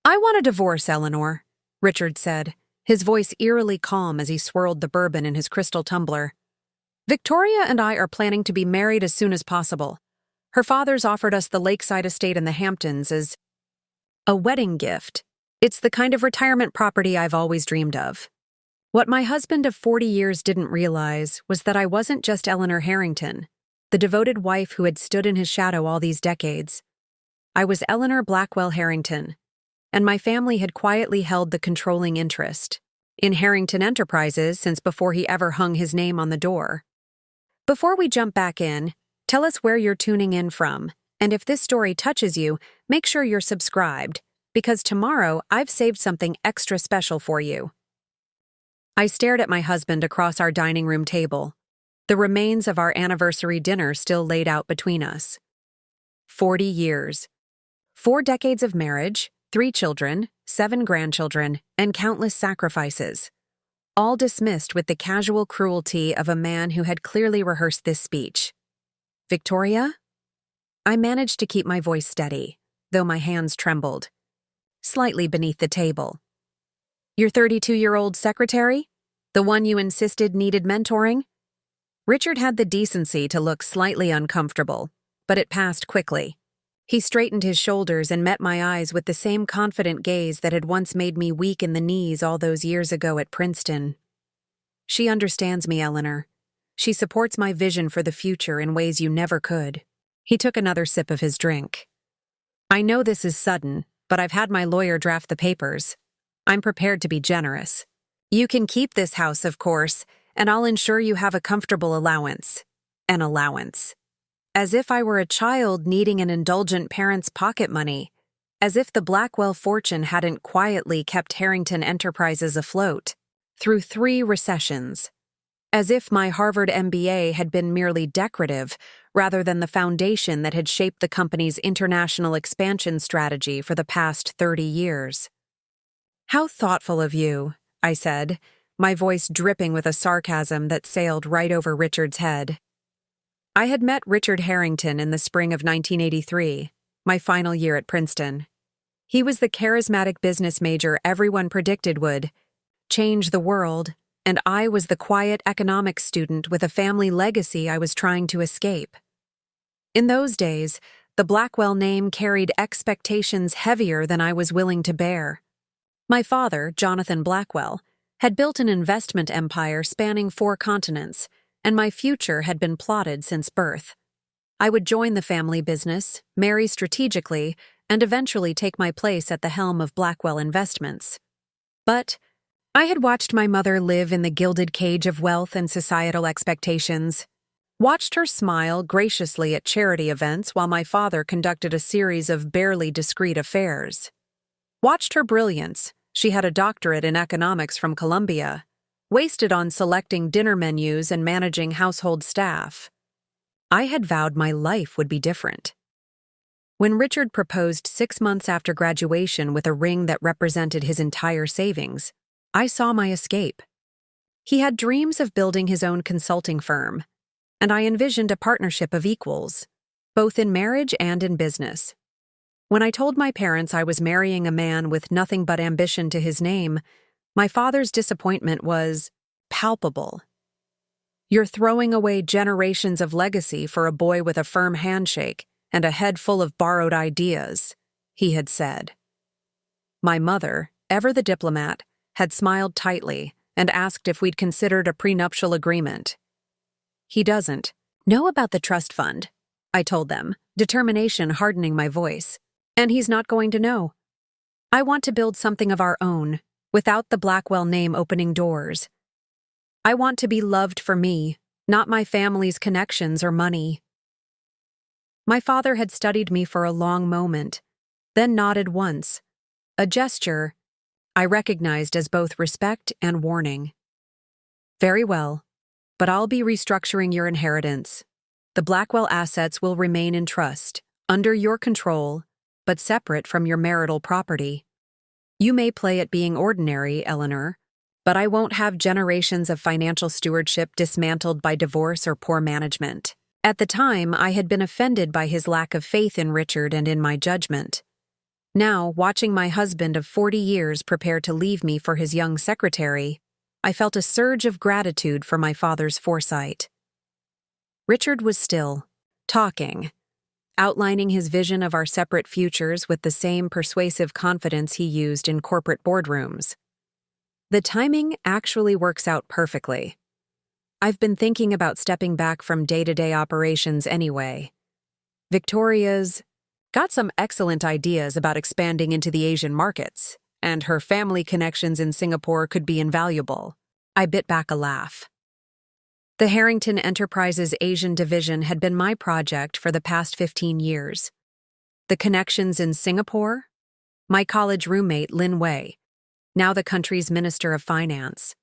"I want a divorce, Eleanor," Richard said, his voice eerily calm as he swirled the bourbon in his crystal tumbler. "Victoria and I are planning to be married as soon as possible. Her father's offered us the lakeside estate in the Hamptons as a wedding gift. It's the kind of retirement property I've always dreamed of." What my husband of 40 years didn't realize was that I wasn't just Eleanor Harrington, the devoted wife who had stood in his shadow all these decades. I was Eleanor Blackwell-Harrington, and my family had quietly held the controlling interest in Harrington Enterprises since before he ever hung his name on the door. Before we jump back in, tell us where you're tuning in from, and if this story touches you, make sure you're subscribed, because tomorrow I've saved something extra special for you. I stared at my husband across our dining room table, the remains of our anniversary dinner still laid out between us. 40 years. 4 decades of marriage, 3 children, 7 grandchildren, and countless sacrifices. All dismissed with the casual cruelty of a man who had clearly rehearsed this speech. "Victoria?" I managed to keep my voice steady, though my hands trembled. Slightly beneath the table. "Your 32-year-old secretary? The one you insisted needed mentoring?" Richard had the decency to look slightly uncomfortable, but it passed quickly. He straightened his shoulders and met my eyes with the same confident gaze that had once made me weak in the knees all those years ago at Princeton. "She understands me, Eleanor. She supports my vision for the future in ways you never could." He took another sip of his drink. "I know this is sudden, but I've had my lawyer draft the papers. I'm prepared to be generous. You can keep this house, of course, and I'll ensure you have a comfortable allowance." An allowance. As if I were a child needing an indulgent parent's pocket money. As if the Blackwell fortune hadn't quietly kept Harrington Enterprises afloat through 3 recessions. As if my Harvard MBA had been merely decorative rather than the foundation that had shaped the company's international expansion strategy for the past 30 years. "How thoughtful of you," I said, my voice dripping with a sarcasm that sailed right over Richard's head. I had met Richard Harrington in the spring of 1983, my final year at Princeton. He was the charismatic business major everyone predicted would change the world, and I was the quiet economics student with a family legacy I was trying to escape. In those days, the Blackwell name carried expectations heavier than I was willing to bear. My father, Jonathan Blackwell, had built an investment empire spanning 4 continents, and my future had been plotted since birth. I would join the family business, marry strategically, and eventually take my place at the helm of Blackwell Investments. But I had watched my mother live in the gilded cage of wealth and societal expectations, watched her smile graciously at charity events while my father conducted a series of barely discreet affairs, watched her brilliance, she had a doctorate in economics from Columbia, wasted on selecting dinner menus and managing household staff. I had vowed my life would be different. When Richard proposed 6 months after graduation with a ring that represented his entire savings, I saw my escape. He had dreams of building his own consulting firm, and I envisioned a partnership of equals, both in marriage and in business. When I told my parents I was marrying a man with nothing but ambition to his name, my father's disappointment was palpable. "You're throwing away generations of legacy for a boy with a firm handshake and a head full of borrowed ideas," he had said. My mother, ever the diplomat, had smiled tightly and asked if we'd considered a prenuptial agreement. "He doesn't know about the trust fund," I told them, determination hardening my voice. "And he's not going to know. I want to build something of our own, without the Blackwell name opening doors. I want to be loved for me, not my family's connections or money." My father had studied me for a long moment, then nodded once, a gesture I recognized as both respect and warning. "Very well, but I'll be restructuring your inheritance. The Blackwell assets will remain in trust, under your control, but separate from your marital property. You may play at being ordinary, Eleanor, but I won't have generations of financial stewardship dismantled by divorce or poor management." At the time, I had been offended by his lack of faith in Richard and in my judgment. Now, watching my husband of 40 years prepare to leave me for his young secretary, I felt a surge of gratitude for my father's foresight. Richard was still talking, outlining his vision of our separate futures with the same persuasive confidence he used in corporate boardrooms. The timing actually works out perfectly. I've been thinking about stepping back from day-to-day operations anyway. Victoria's got some excellent ideas about expanding into the Asian markets, and her family connections in Singapore could be invaluable. I bit back a laugh. The Harrington Enterprises Asian division had been my project for the past 15 years. The connections in Singapore? My college roommate, Lin Wei, now the country's Minister of Finance.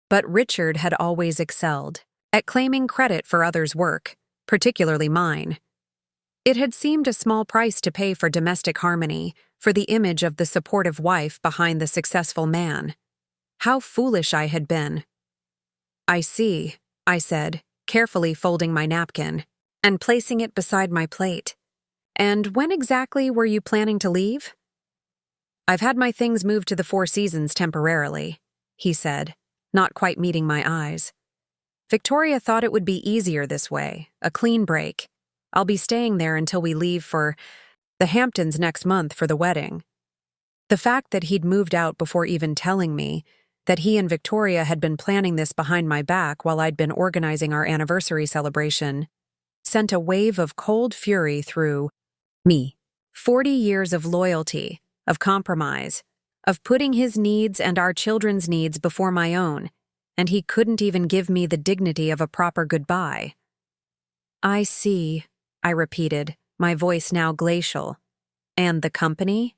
But Richard had always excelled at claiming credit for others' work, particularly mine. It had seemed a small price to pay for domestic harmony, for the image of the supportive wife behind the successful man. How foolish I had been. "I see," I said, carefully folding my napkin and placing it beside my plate. "And when exactly were you planning to leave?" "I've had my things moved to the Four Seasons temporarily," he said, not quite meeting my eyes. "Victoria thought it would be easier this way, a clean break. I'll be staying there until we leave for the Hamptons next month for the wedding." The fact that he'd moved out before even telling me that he and Victoria had been planning this behind my back while I'd been organizing our anniversary celebration sent a wave of cold fury through me. 40 years of loyalty, of compromise, of putting his needs and our children's needs before my own, and he couldn't even give me the dignity of a proper goodbye. "I see," I repeated, my voice now glacial. "And the company?"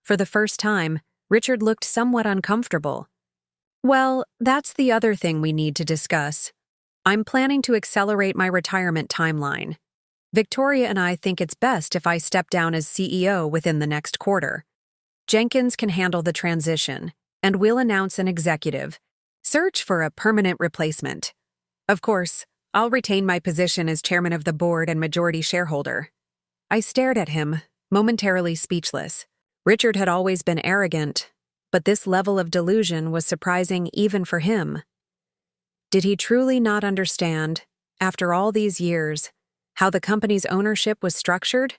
For the first time, Richard looked somewhat uncomfortable. "Well, that's the other thing we need to discuss. I'm planning to accelerate my retirement timeline. Victoria and I think it's best if I step down as CEO within the next quarter. Jenkins can handle the transition, and we'll announce an executive search for a permanent replacement. Of course, I'll retain my position as chairman of the board and majority shareholder." I stared at him, momentarily speechless. Richard had always been arrogant, but this level of delusion was surprising even for him. Did he truly not understand, after all these years, how the company's ownership was structured?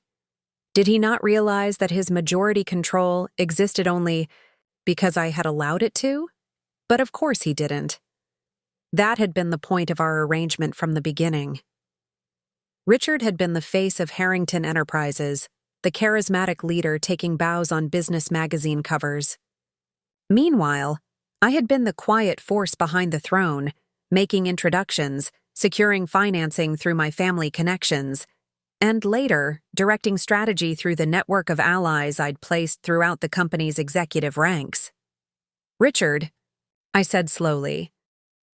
Did he not realize that his majority control existed only because I had allowed it to? But of course he didn't. That had been the point of our arrangement from the beginning. Richard had been the face of Harrington Enterprises, the charismatic leader taking bows on business magazine covers. Meanwhile, I had been the quiet force behind the throne, making introductions, securing financing through my family connections, and later, directing strategy through the network of allies I'd placed throughout the company's executive ranks. "Richard," I said slowly,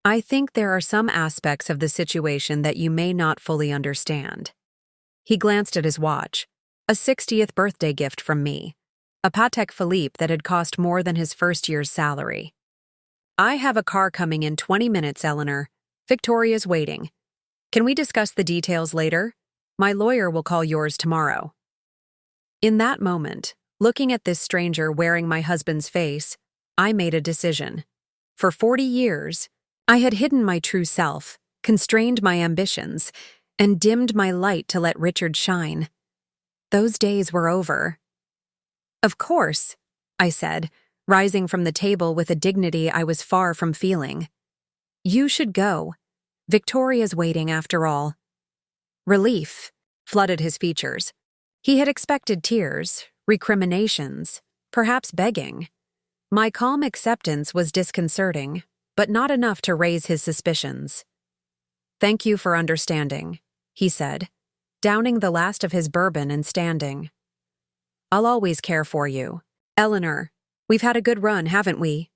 "I think there are some aspects of the situation that you may not fully understand." He glanced at his watch, a 60th birthday gift from me, a Patek Philippe that had cost more than his first year's salary. "I have a car coming in 20 minutes, Eleanor. Victoria's waiting. Can we discuss the details later? My lawyer will call yours tomorrow." In that moment, looking at this stranger wearing my husband's face, I made a decision. For 40 years, I had hidden my true self, constrained my ambitions, and dimmed my light to let Richard shine. Those days were over. "Of course," I said, rising from the table with a dignity I was far from feeling. "You should go. Victoria's waiting after all." Relief flooded his features. He had expected tears, recriminations, perhaps begging. My calm acceptance was disconcerting, but not enough to raise his suspicions. "Thank you for understanding," he said, downing the last of his bourbon and standing. "I'll always care for you. Eleanor, we've had a good run, haven't we?"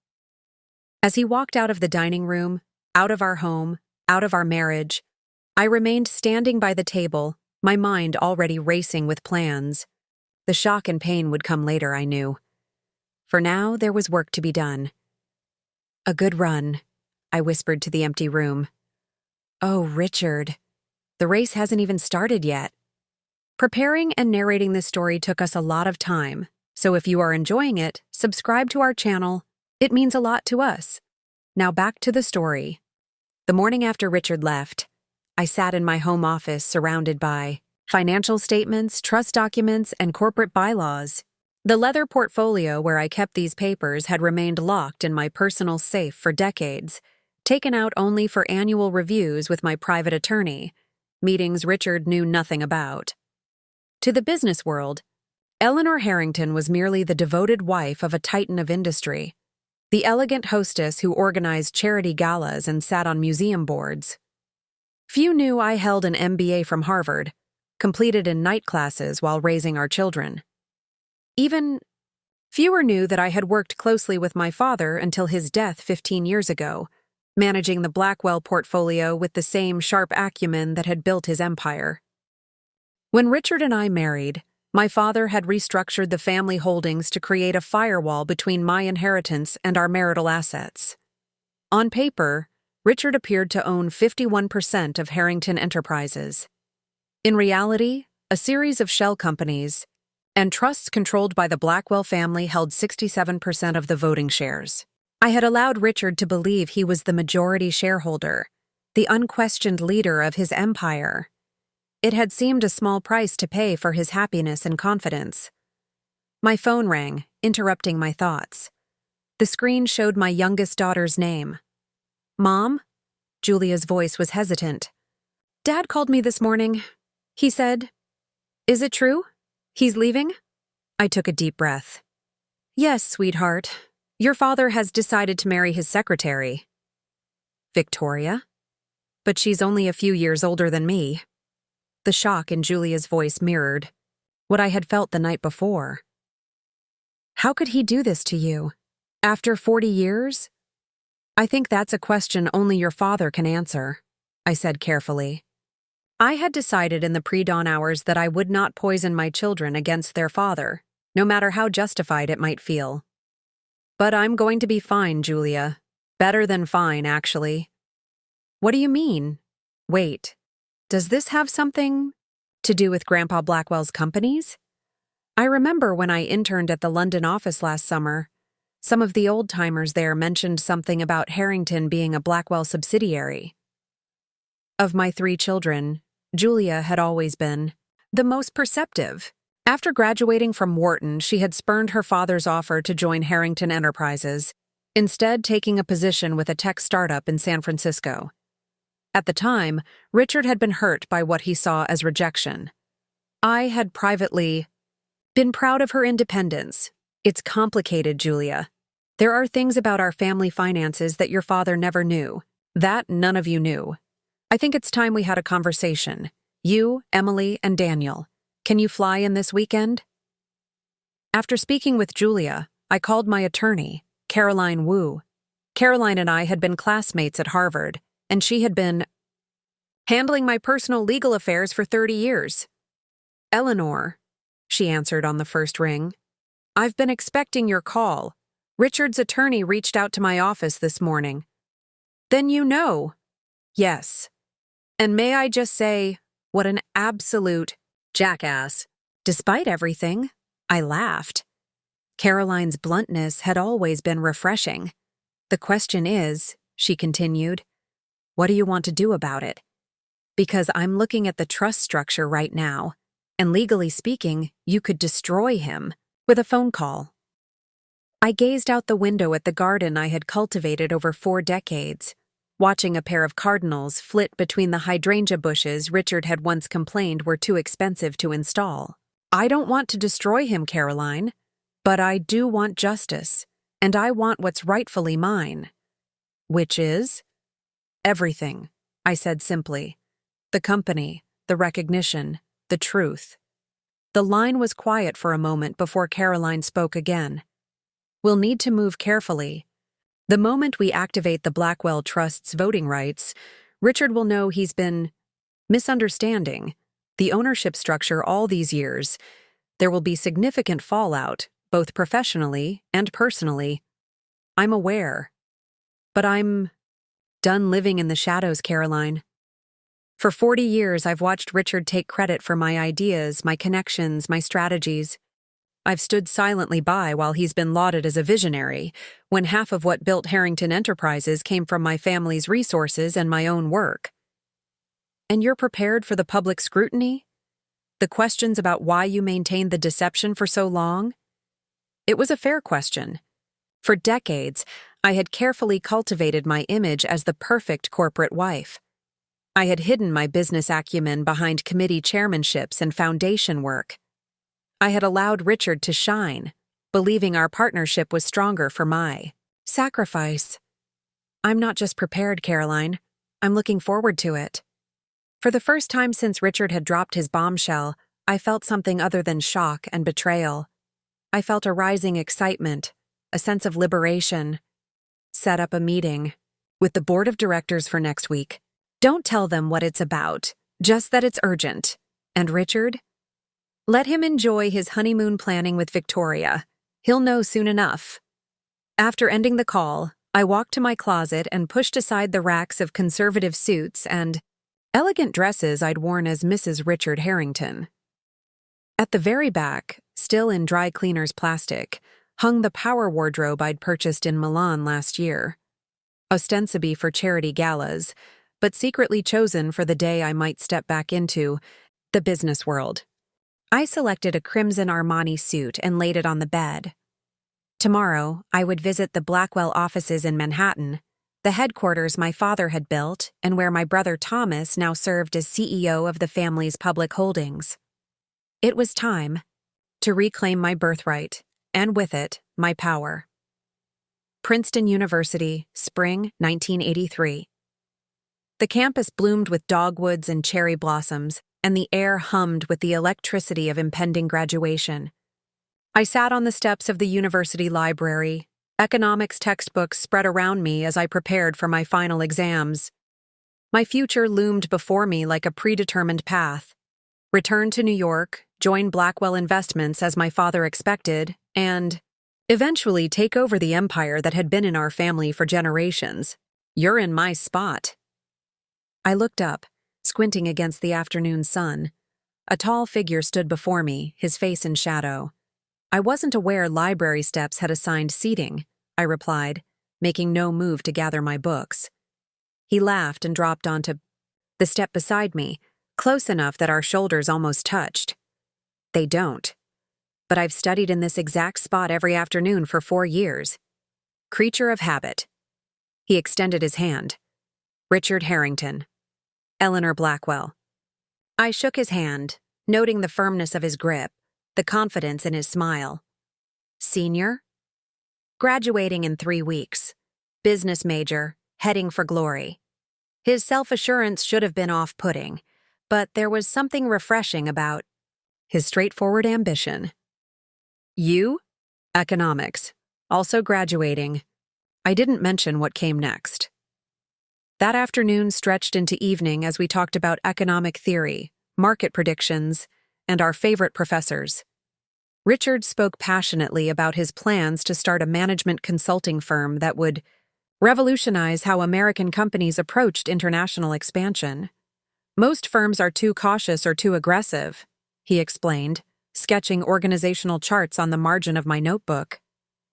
As he walked out of the dining room, out of our home, out of our marriage, I remained standing by the table, my mind already racing with plans. The shock and pain would come later, I knew. For now, there was work to be done. "A good run," I whispered to the empty room. "Oh, Richard, the race hasn't even started yet." Preparing and narrating this story took us a lot of time, So if you are enjoying it, subscribe to our channel. It means a lot to us. Now back to the story. The morning after Richard left, I sat in my home office surrounded by financial statements, trust documents, and corporate bylaws. The leather portfolio where I kept these papers had remained locked in my personal safe for decades, taken out only for annual reviews with my private attorney, meetings Richard knew nothing about. To the business world, Eleanor Harrington was merely the devoted wife of a titan of industry, the elegant hostess who organized charity galas and sat on museum boards. Few knew I held an MBA from Harvard, completed in night classes while raising our children. Even fewer knew that I had worked closely with my father until his death 15 years ago, managing the Blackwell portfolio with the same sharp acumen that had built his empire. When Richard and I married, my father had restructured the family holdings to create a firewall between my inheritance and our marital assets. On paper, Richard appeared to own 51% of Harrington Enterprises. In reality, a series of shell companies and trusts controlled by the Blackwell family held 67% of the voting shares. I had allowed Richard to believe he was the majority shareholder, the unquestioned leader of his empire. It had seemed a small price to pay for his happiness and confidence. My phone rang, interrupting my thoughts. The screen showed my youngest daughter's name. "Mom?" Julia's voice was hesitant. "Dad called me this morning. He said, 'Is it true? He's leaving?'" I took a deep breath. "Yes, sweetheart. Your father has decided to marry his secretary." "Victoria? But she's only a few years older than me." The shock in Julia's voice mirrored what I had felt the night before. "How could he do this to you? After 40 years? I think that's a question only your father can answer," I said carefully. I had decided in the pre-dawn hours that I would not poison my children against their father, no matter how justified it might feel. "But I'm going to be fine, Julia. Better than fine, actually." "What do you mean? Wait, does this have something to do with Grandpa Blackwell's companies?" I remember when I interned at the London office last summer, some of the old-timers there mentioned something about Harrington being a Blackwell subsidiary. Of my 3 children, Julia had always been the most perceptive. After graduating from Wharton, she had spurned her father's offer to join Harrington Enterprises, instead taking a position with a tech startup in San Francisco. At the time, Richard had been hurt by what he saw as rejection. I had privately been proud of her independence. "It's complicated, Julia. There are things about our family finances that your father never knew. That none of you knew. I think it's time we had a conversation. You, Emily, and Daniel. Can you fly in this weekend?" After speaking with Julia, I called my attorney, Caroline Wu. Caroline and I had been classmates at Harvard, and she had been handling my personal legal affairs for 30 years. "Eleanor," she answered on the first ring. "I've been expecting your call. Richard's attorney reached out to my office this morning." "Then you know." "Yes. And may I just say, what an absolute jackass." Despite everything, I laughed. Caroline's bluntness had always been refreshing. "The question is," she continued, "what do you want to do about it? Because I'm looking at the trust structure right now, and legally speaking, you could destroy him with a phone call." I gazed out the window at the garden I had cultivated over 4 decades, watching a pair of cardinals flit between the hydrangea bushes Richard had once complained were too expensive to install. "I don't want to destroy him, Caroline, but I do want justice, and I want what's rightfully mine." "Which is?" "Everything," I said simply. "The company, the recognition, the truth." The line was quiet for a moment before Caroline spoke again. "We'll need to move carefully. The moment we activate the Blackwell Trust's voting rights, Richard will know he's been misunderstanding the ownership structure all these years. There will be significant fallout, both professionally and personally. I'm aware. But I'm done living in the shadows, Caroline. For 40 years, I've watched Richard take credit for my ideas, my connections, my strategies. I've stood silently by while he's been lauded as a visionary, when half of what built Harrington Enterprises came from my family's resources and my own work. And you're prepared for the public scrutiny? The questions about why you maintained the deception for so long? It was a fair question. For decades, I had carefully cultivated my image as the perfect corporate wife. I had hidden my business acumen behind committee chairmanships and foundation work. I had allowed Richard to shine, believing our partnership was stronger for my sacrifice. I'm not just prepared, Caroline. I'm looking forward to it. For the first time since Richard had dropped his bombshell, I felt something other than shock and betrayal. I felt a rising excitement, a sense of liberation. Set up a meeting with the board of directors for next week. Don't tell them what it's about, just that it's urgent. And Richard? Let him enjoy his honeymoon planning with Victoria. He'll know soon enough. After ending the call, I walked to my closet and pushed aside the racks of conservative suits and elegant dresses I'd worn as Mrs. Richard Harrington. At the very back, still in dry cleaner's plastic, hung the power wardrobe I'd purchased in Milan last year. Ostensibly for charity galas, but secretly chosen for the day I might step back into the business world. I selected a crimson Armani suit and laid it on the bed. Tomorrow, I would visit the Blackwell offices in Manhattan, the headquarters my father had built and where my brother Thomas now served as CEO of the family's public holdings. It was time to reclaim my birthright, and with it, my power. Princeton University, spring 1983. The campus bloomed with dogwoods and cherry blossoms, and the air hummed with the electricity of impending graduation. I sat on the steps of the university library, economics textbooks spread around me as I prepared for my final exams. My future loomed before me like a predetermined path. Return to New York, join Blackwell Investments as my father expected, and eventually take over the empire that had been in our family for generations. You're in my spot. I looked up, squinting against the afternoon sun. A tall figure stood before me, his face in shadow. I wasn't aware library steps had assigned seating, I replied, making no move to gather my books. He laughed and dropped onto the step beside me, close enough that our shoulders almost touched. They don't. But I've studied in this exact spot every afternoon for 4 years. Creature of habit. He extended his hand. Richard Harrington. Eleanor Blackwell. I shook his hand, noting the firmness of his grip, the confidence in his smile. Senior? Graduating in 3 weeks. Business major, heading for glory. His self-assurance should have been off-putting, but there was something refreshing about his straightforward ambition. You? Economics. Also graduating. I didn't mention what came next. That afternoon stretched into evening as we talked about economic theory, market predictions, and our favorite professors. Richard spoke passionately about his plans to start a management consulting firm that would revolutionize how American companies approached international expansion. Most firms are too cautious or too aggressive, he explained, sketching organizational charts on the margin of my notebook.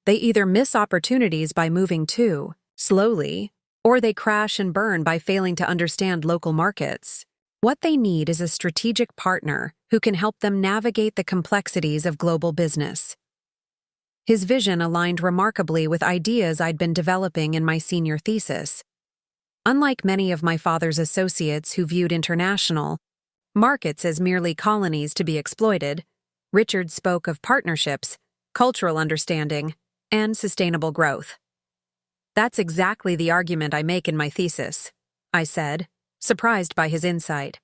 They either miss opportunities by moving too slowly, or they crash and burn by failing to understand local markets. What they need is a strategic partner who can help them navigate the complexities of global business. His vision aligned remarkably with ideas I'd been developing in my senior thesis. Unlike many of my father's associates who viewed international markets as merely colonies to be exploited, Richard spoke of partnerships, cultural understanding, and sustainable growth. That's exactly the argument I make in my thesis, I said, surprised by his insight.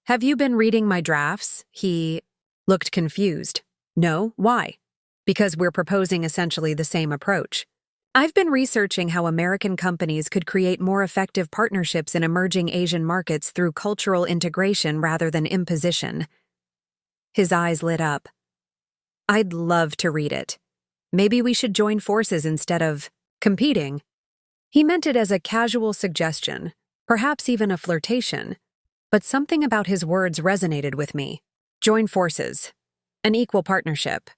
Have you been reading my drafts? He looked confused. No, why? Because we're proposing essentially the same approach. I've been researching how American companies could create more effective partnerships in emerging Asian markets through cultural integration rather than imposition. His eyes lit up. I'd love to read it. Maybe we should join forces instead of competing. He meant it as a casual suggestion, perhaps even a flirtation, but something about his words resonated with me. Join forces. An equal partnership.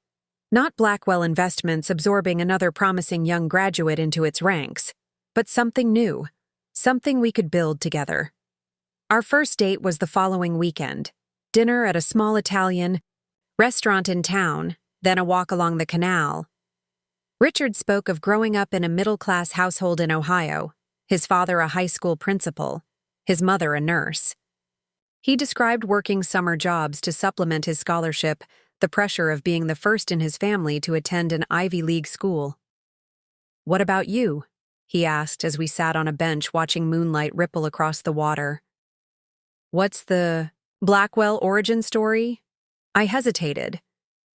Not Blackwell Investments absorbing another promising young graduate into its ranks, but something new, something we could build together. Our first date was the following weekend. Dinner at a small Italian restaurant in town, then a walk along the canal. Richard spoke of growing up in a middle-class household in Ohio, his father a high school principal, his mother a nurse. He described working summer jobs to supplement his scholarship, the pressure of being the first in his family to attend an Ivy League school. "What about you?" he asked as we sat on a bench watching moonlight ripple across the water. "What's the Blackwell origin story?" I hesitated.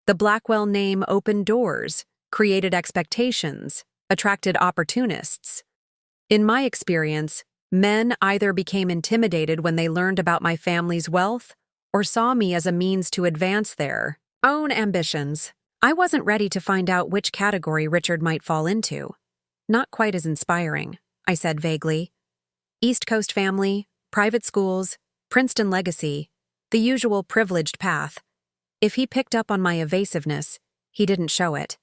The Blackwell name opened doors, created expectations, attracted opportunists. In my experience, men either became intimidated when they learned about my family's wealth or saw me as a means to advance their own ambitions. I wasn't ready to find out which category Richard might fall into. "Not quite as inspiring," I said vaguely. "East Coast family, private schools, Princeton legacy, the usual privileged path." If he picked up on my evasiveness, he didn't show it.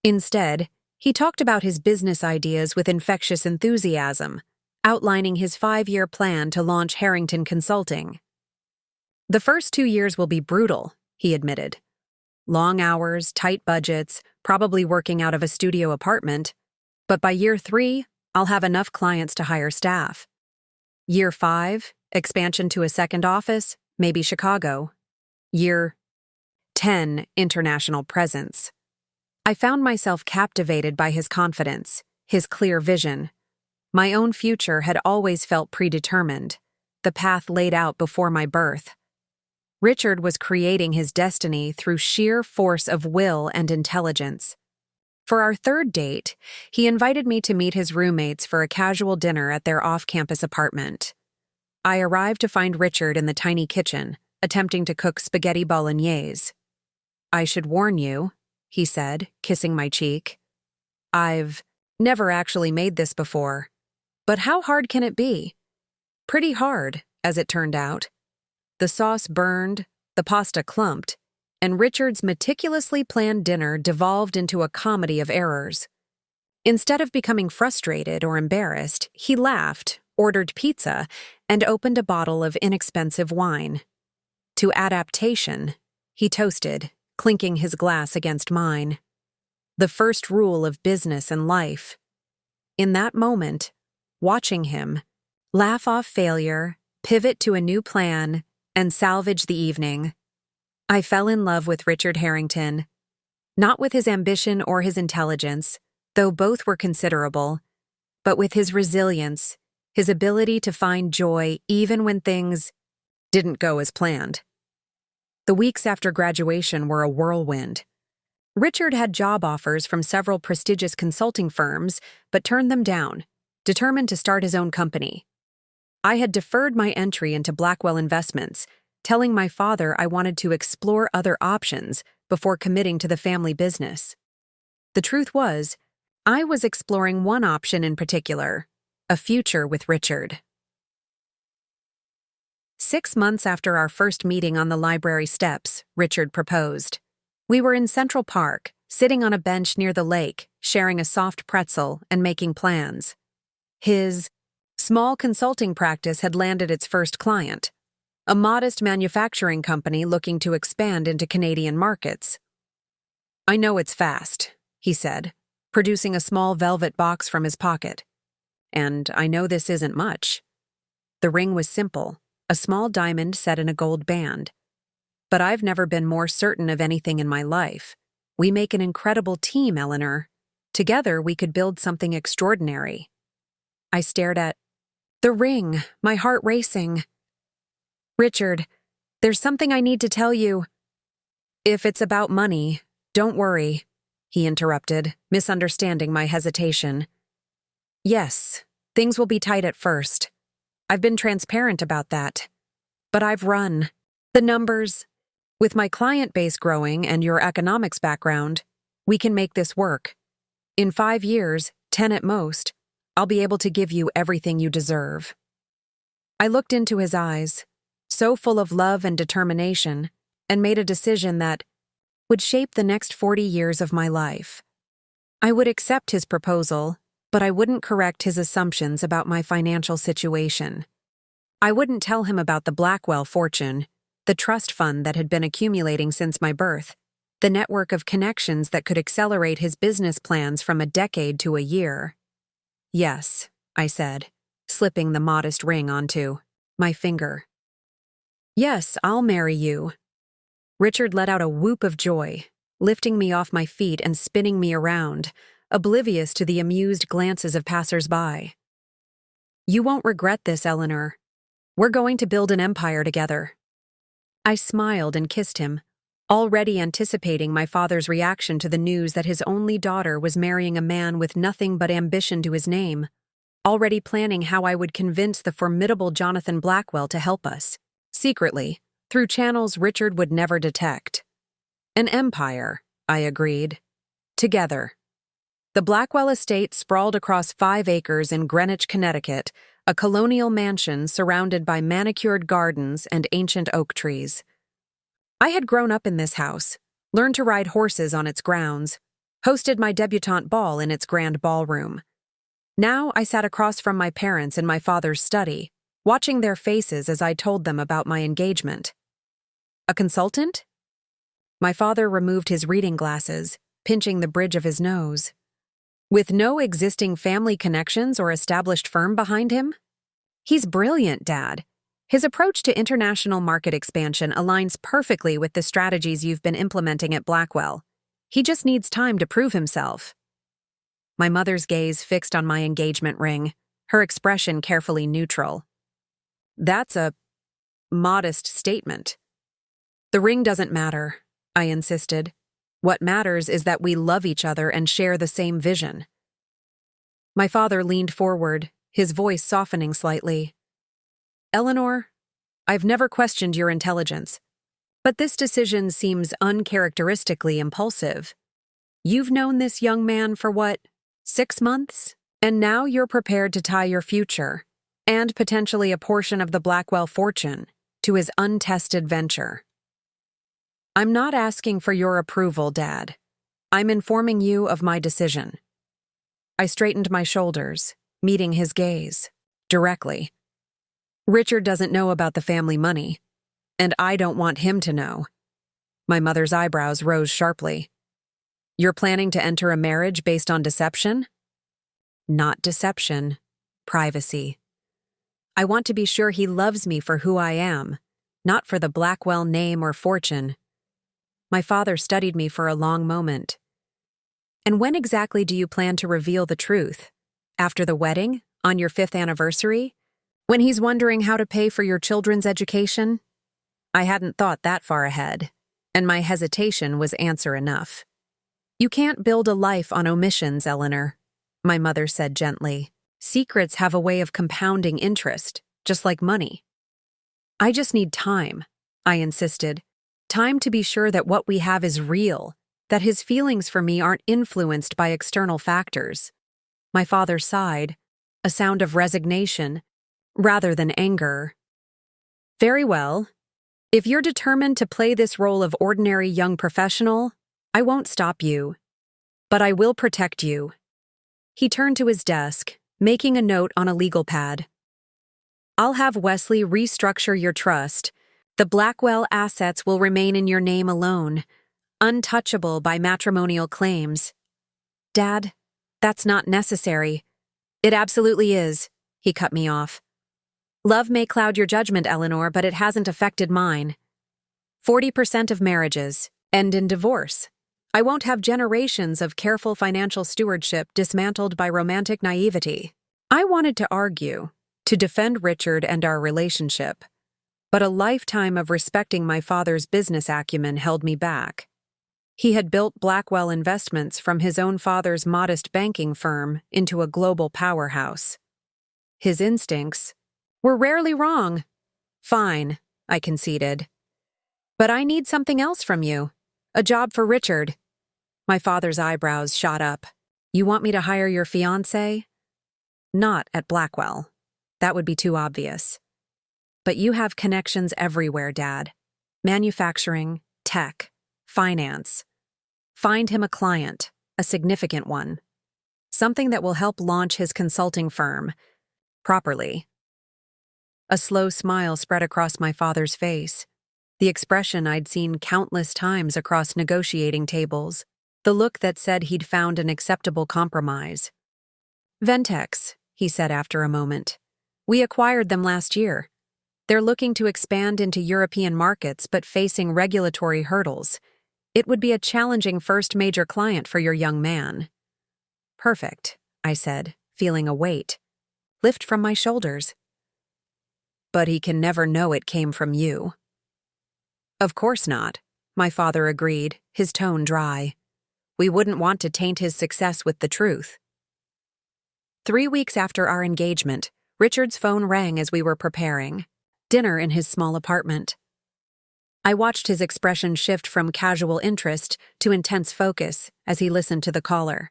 Instead, he talked about his business ideas with infectious enthusiasm, outlining his 5-year plan to launch Harrington Consulting. "The first 2 years will be brutal," he admitted. "Long hours, tight budgets, probably working out of a studio apartment. But by year 3, I'll have enough clients to hire staff. Year 5, expansion to a second office, maybe Chicago. Year 10, international presence." I found myself captivated by his confidence, his clear vision. My own future had always felt predetermined, the path laid out before my birth. Richard was creating his destiny through sheer force of will and intelligence. For our third date, he invited me to meet his roommates for a casual dinner at their off-campus apartment. I arrived to find Richard in the tiny kitchen, attempting to cook spaghetti bolognese. "I should warn you," he said, kissing my cheek. "I've never actually made this before. But how hard can it be?" Pretty hard, as it turned out. The sauce burned, the pasta clumped, and Richard's meticulously planned dinner devolved into a comedy of errors. Instead of becoming frustrated or embarrassed, he laughed, ordered pizza, and opened a bottle of inexpensive wine. To adaptation, he toasted, clinking his glass against mine. The first rule of business and life. In that moment, watching him laugh off failure, pivot to a new plan, and salvage the evening, I fell in love with Richard Harrington. Not with his ambition or his intelligence, though both were considerable, but with his resilience, his ability to find joy even when things didn't go as planned. The weeks after graduation were a whirlwind. Richard had job offers from several prestigious consulting firms, but turned them down, determined to start his own company. I had deferred my entry into Blackwell Investments, telling my father I wanted to explore other options before committing to the family business. The truth was, I was exploring one option in particular, a future with Richard. 6 months after our first meeting on the library steps, Richard proposed. We were in Central Park, sitting on a bench near the lake, sharing a soft pretzel and making plans. His small consulting practice had landed its first client, a modest manufacturing company looking to expand into Canadian markets. "I know it's fast," he said, producing a small velvet box from his pocket. "And I know this isn't much." The ring was simple, a small diamond set in a gold band. "But I've never been more certain of anything in my life. We make an incredible team, Eleanor. Together we could build something extraordinary." I stared at the ring, my heart racing. "Richard, there's something I need to tell you." "If it's about money, don't worry," he interrupted, misunderstanding my hesitation. "Yes, things will be tight at first. I've been transparent about that. But I've run the numbers. With my client base growing and your economics background, we can make this work. In 5 years, 10 at most, I'll be able to give you everything you deserve." I looked into his eyes, so full of love and determination, and made a decision that, would shape the next 40 years of my life. I would accept his proposal, but I wouldn't correct his assumptions about my financial situation. I wouldn't tell him about the Blackwell fortune, the trust fund that had been accumulating since my birth, the network of connections that could accelerate his business plans from a decade to a year. Yes, I said, slipping the modest ring onto my finger. Yes, I'll marry you. Richard let out a whoop of joy, lifting me off my feet and spinning me around, oblivious to the amused glances of passers-by. You won't regret this, Eleanor. We're going to build an empire together. I smiled and kissed him, already anticipating my father's reaction to the news that his only daughter was marrying a man with nothing but ambition to his name, already planning how I would convince the formidable Jonathan Blackwell to help us, secretly, through channels Richard would never detect. An empire, I agreed. Together. The Blackwell estate sprawled across 5 acres in Greenwich, Connecticut, a colonial mansion surrounded by manicured gardens and ancient oak trees. I had grown up in this house, learned to ride horses on its grounds, hosted my debutante ball in its grand ballroom. Now I sat across from my parents in my father's study, watching their faces as I told them about my engagement. A consultant? My father removed his reading glasses, pinching the bridge of his nose. With no existing family connections or established firm behind him? He's brilliant, Dad. His approach to international market expansion aligns perfectly with the strategies you've been implementing at Blackwell. He just needs time to prove himself. My mother's gaze fixed on my engagement ring, her expression carefully neutral. That's a modest statement. The ring doesn't matter, I insisted. What matters is that we love each other and share the same vision. My father leaned forward, his voice softening slightly. Eleanor, I've never questioned your intelligence, but this decision seems uncharacteristically impulsive. You've known this young man for what, 6 months? And now you're prepared to tie your future, and potentially a portion of the Blackwell fortune, to his untested venture. I'm not asking for your approval, Dad. I'm informing you of my decision. I straightened my shoulders, meeting his gaze, directly. Richard doesn't know about the family money, and I don't want him to know. My mother's eyebrows rose sharply. You're planning to enter a marriage based on deception? Not deception, privacy. I want to be sure he loves me for who I am, not for the Blackwell name or fortune. My father studied me for a long moment. And when exactly do you plan to reveal the truth? After the wedding? On your 5th anniversary? When he's wondering how to pay for your children's education? I hadn't thought that far ahead, and my hesitation was answer enough. You can't build a life on omissions, Eleanor, my mother said gently. Secrets have a way of compounding interest, just like money. I just need time, I insisted. Time to be sure that what we have is real, that his feelings for me aren't influenced by external factors. My father sighed, a sound of resignation, rather than anger. Very well. If you're determined to play this role of ordinary young professional, I won't stop you. But I will protect you. He turned to his desk, making a note on a legal pad. I'll have Wesley restructure your trust. The Blackwell assets will remain in your name alone, untouchable by matrimonial claims. Dad, that's not necessary. It absolutely is, he cut me off. Love may cloud your judgment, Eleanor, but it hasn't affected mine. 40% of marriages end in divorce. I won't have generations of careful financial stewardship dismantled by romantic naivety. I wanted to argue, to defend Richard and our relationship, but a lifetime of respecting my father's business acumen held me back. He had built Blackwell Investments from his own father's modest banking firm into a global powerhouse. His instincts were rarely wrong. Fine, I conceded. But I need something else from you. A job for Richard. My father's eyebrows shot up. You want me to hire your fiancé? Not at Blackwell. That would be too obvious. But you have connections everywhere, Dad. Manufacturing, tech, finance. Find him a client, a significant one. Something that will help launch his consulting firm properly. A slow smile spread across my father's face, the expression I'd seen countless times across negotiating tables, the look that said he'd found an acceptable compromise. Ventex, he said after a moment. We acquired them last year. They're looking to expand into European markets but facing regulatory hurdles. It would be a challenging first major client for your young man. Perfect, I said, feeling a weight lift from my shoulders. But he can never know it came from you. Of course not, my father agreed, his tone dry. We wouldn't want to taint his success with the truth. 3 weeks after our engagement, Richard's phone rang as we were preparing dinner in his small apartment. I watched his expression shift from casual interest to intense focus as he listened to the caller.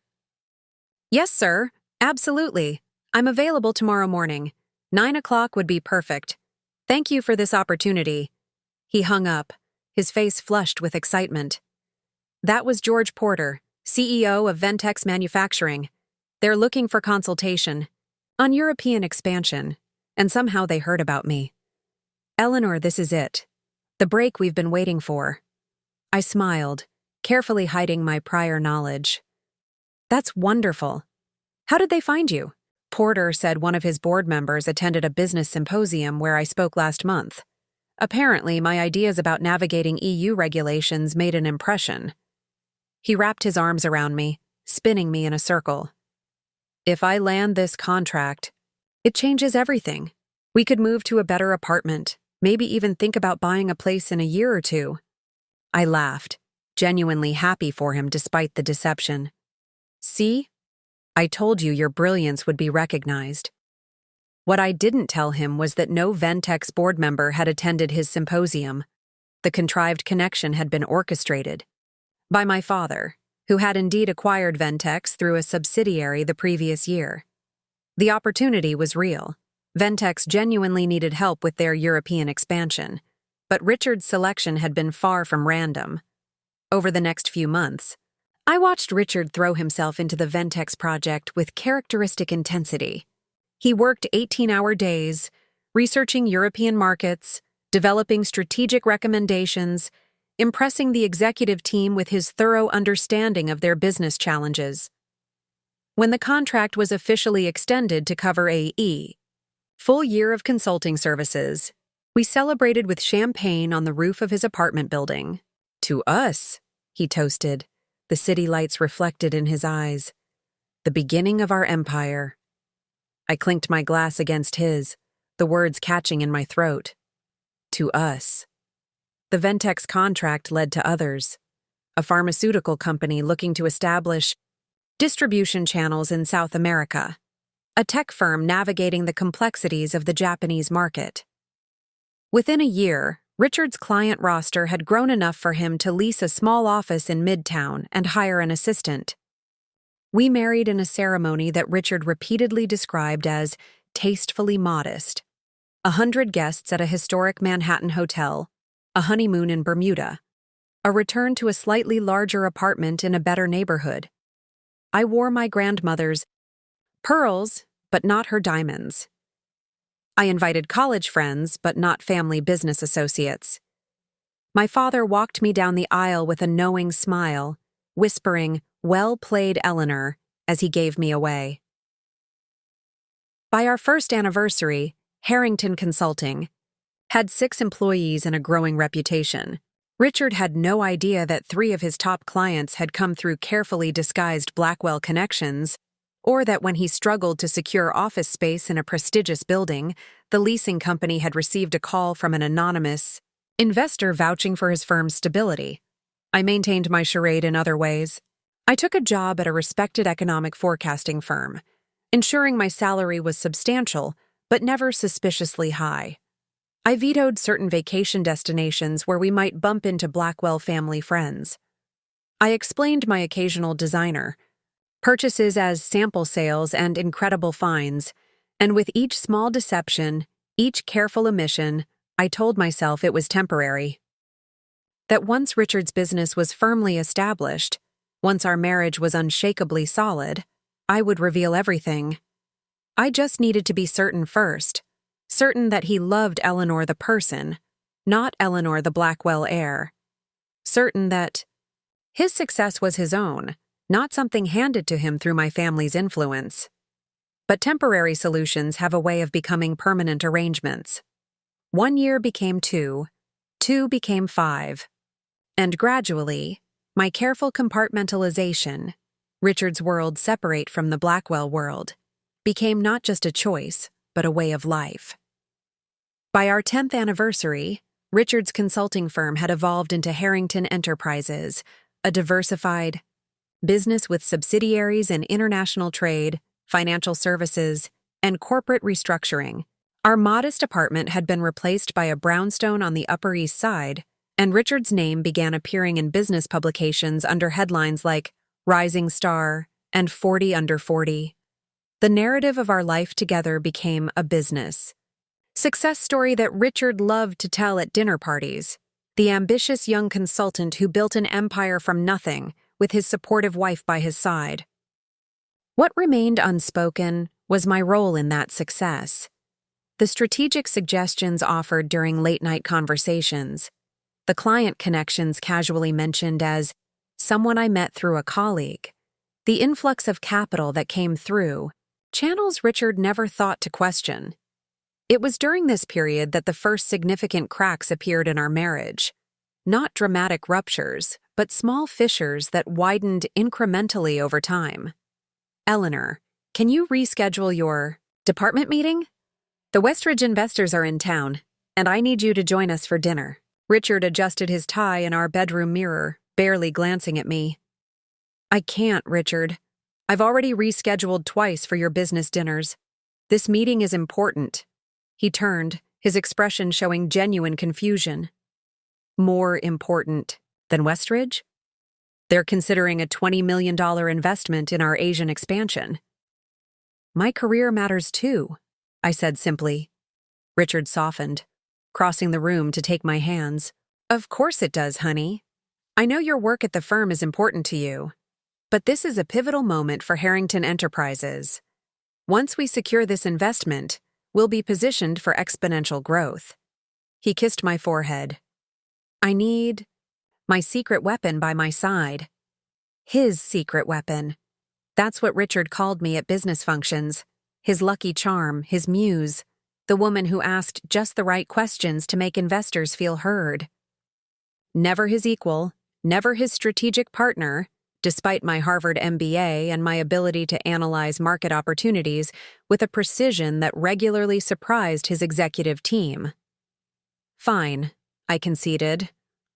Yes, sir, absolutely. I'm available tomorrow morning. 9 o'clock would be perfect. Thank you for this opportunity. He hung up, his face flushed with excitement. That was George Porter, CEO of Ventex Manufacturing. They're looking for consultation on European expansion, and somehow they heard about me. Eleanor, this is it. The break we've been waiting for. I smiled, carefully hiding my prior knowledge. That's wonderful. How did they find you? Porter said one of his board members attended a business symposium where I spoke last month. Apparently, my ideas about navigating EU regulations made an impression. He wrapped his arms around me, spinning me in a circle. If I land this contract, it changes everything. We could move to a better apartment, maybe even think about buying a place in a year or two. I laughed, genuinely happy for him despite the deception. See? I told you your brilliance would be recognized. What I didn't tell him was that no Ventex board member had attended his symposium. The contrived connection had been orchestrated by my father, who had indeed acquired Ventex through a subsidiary the previous year. The opportunity was real. Ventex genuinely needed help with their European expansion, but Richard's selection had been far from random. Over the next few months, I watched Richard throw himself into the Ventex project with characteristic intensity. He worked 18-hour days, researching European markets, developing strategic recommendations, impressing the executive team with his thorough understanding of their business challenges. When the contract was officially extended to cover a full year of consulting services, we celebrated with champagne on the roof of his apartment building. To us, he toasted, the city lights reflected in his eyes. The beginning of our empire. I clinked my glass against his, the words catching in my throat. To us. The Ventex contract led to others. A pharmaceutical company looking to establish distribution channels in South America. A tech firm navigating the complexities of the Japanese market. Within a year, Richard's client roster had grown enough for him to lease a small office in Midtown and hire an assistant. We married in a ceremony that Richard repeatedly described as tastefully modest. 100 guests at a historic Manhattan hotel, a honeymoon in Bermuda, a return to a slightly larger apartment in a better neighborhood. I wore my grandmother's pearls, but not her diamonds. I invited college friends, but not family business associates. My father walked me down the aisle with a knowing smile, whispering, "Well played, Eleanor," as he gave me away. By our first anniversary, Harrington Consulting had 6 employees and a growing reputation. Richard had no idea that 3 of his top clients had come through carefully disguised Blackwell connections, or that when he struggled to secure office space in a prestigious building, the leasing company had received a call from an anonymous investor vouching for his firm's stability. I maintained my charade in other ways. I took a job at a respected economic forecasting firm, ensuring my salary was substantial, but never suspiciously high. I vetoed certain vacation destinations where we might bump into Blackwell family friends. I explained my occasional designer purchases as sample sales and incredible finds, and with each small deception, each careful omission, I told myself it was temporary. that once Richard's business was firmly established, once our marriage was unshakably solid, I would reveal everything. I just needed to be certain first, certain that he loved Eleanor the person, not Eleanor the Blackwell heir. Certain that his success was his own, not something handed to him through my family's influence. But temporary solutions have a way of becoming permanent arrangements. 1 year became 2, 2 became 5. And gradually, my careful compartmentalization, Richard's world separate from the Blackwell world, became not just a choice, but a way of life. By our 10th anniversary, Richard's consulting firm had evolved into Harrington Enterprises, a diversified business with subsidiaries in international trade, financial services, and corporate restructuring. Our modest apartment had been replaced by a brownstone on the Upper East Side, and Richard's name began appearing in business publications under headlines like Rising Star and 40 Under 40. The narrative of our life together became a business success story that Richard loved to tell at dinner parties. The ambitious young consultant who built an empire from nothing, with his supportive wife by his side. What remained unspoken was my role in that success. The strategic suggestions offered during late-night conversations, the client connections casually mentioned as someone I met through a colleague, the influx of capital that came through, channels Richard never thought to question. It was during this period that the first significant cracks appeared in our marriage. Not dramatic ruptures, but small fissures that widened incrementally over time. Eleanor, can you reschedule your department meeting? The Westridge investors are in town, and I need you to join us for dinner. Richard adjusted his tie in our bedroom mirror, barely glancing at me. I can't, Richard. I've already rescheduled twice for your business dinners. This meeting is important. He turned, his expression showing genuine confusion. More important than Westridge? They're considering a $20 million investment in our Asian expansion. My career matters too, I said simply. Richard softened, crossing the room to take my hands. Of course it does, honey. I know your work at the firm is important to you, but this is a pivotal moment for Harrington Enterprises. Once we secure this investment, we'll be positioned for exponential growth. He kissed my forehead. I need my secret weapon by my side. His secret weapon. That's what Richard called me at business functions. His lucky charm, his muse, the woman who asked just the right questions to make investors feel heard. Never his equal, never his strategic partner, despite my Harvard MBA and my ability to analyze market opportunities with a precision that regularly surprised his executive team. Fine, I conceded.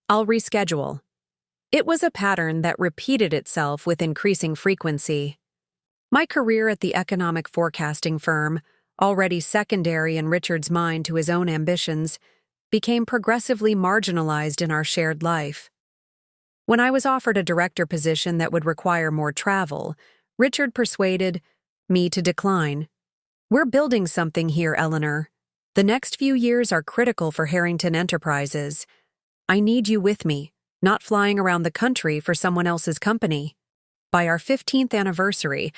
I'll reschedule. It was a pattern that repeated itself with increasing frequency. My career at the economic forecasting firm, already secondary in Richard's mind to his own ambitions, became progressively marginalized in our shared life. When I was offered a director position that would require more travel, Richard persuaded me to decline. We're building something here, Eleanor. The next few years are critical for Harrington Enterprises. I need you with me, not flying around the country for someone else's company. By our 15th anniversary,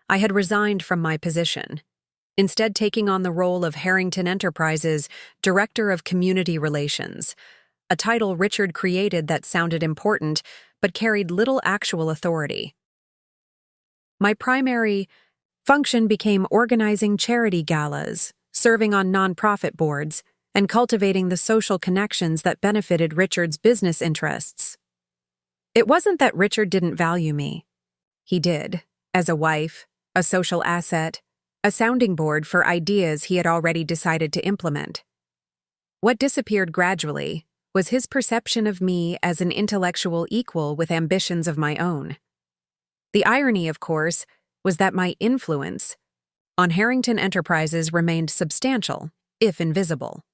I had resigned from my position, instead taking on the role of Harrington Enterprises Director of Community Relations, a title Richard created that sounded important but carried little actual authority. My primary function became organizing charity galas, serving on nonprofit boards, and cultivating the social connections that benefited Richard's business interests. It wasn't that Richard didn't value me. He did, as a wife, a social asset, a sounding board for ideas he had already decided to implement. What disappeared gradually was his perception of me as an intellectual equal with ambitions of my own. The irony, of course, was that my influence on Harrington Enterprises remained substantial, if invisible.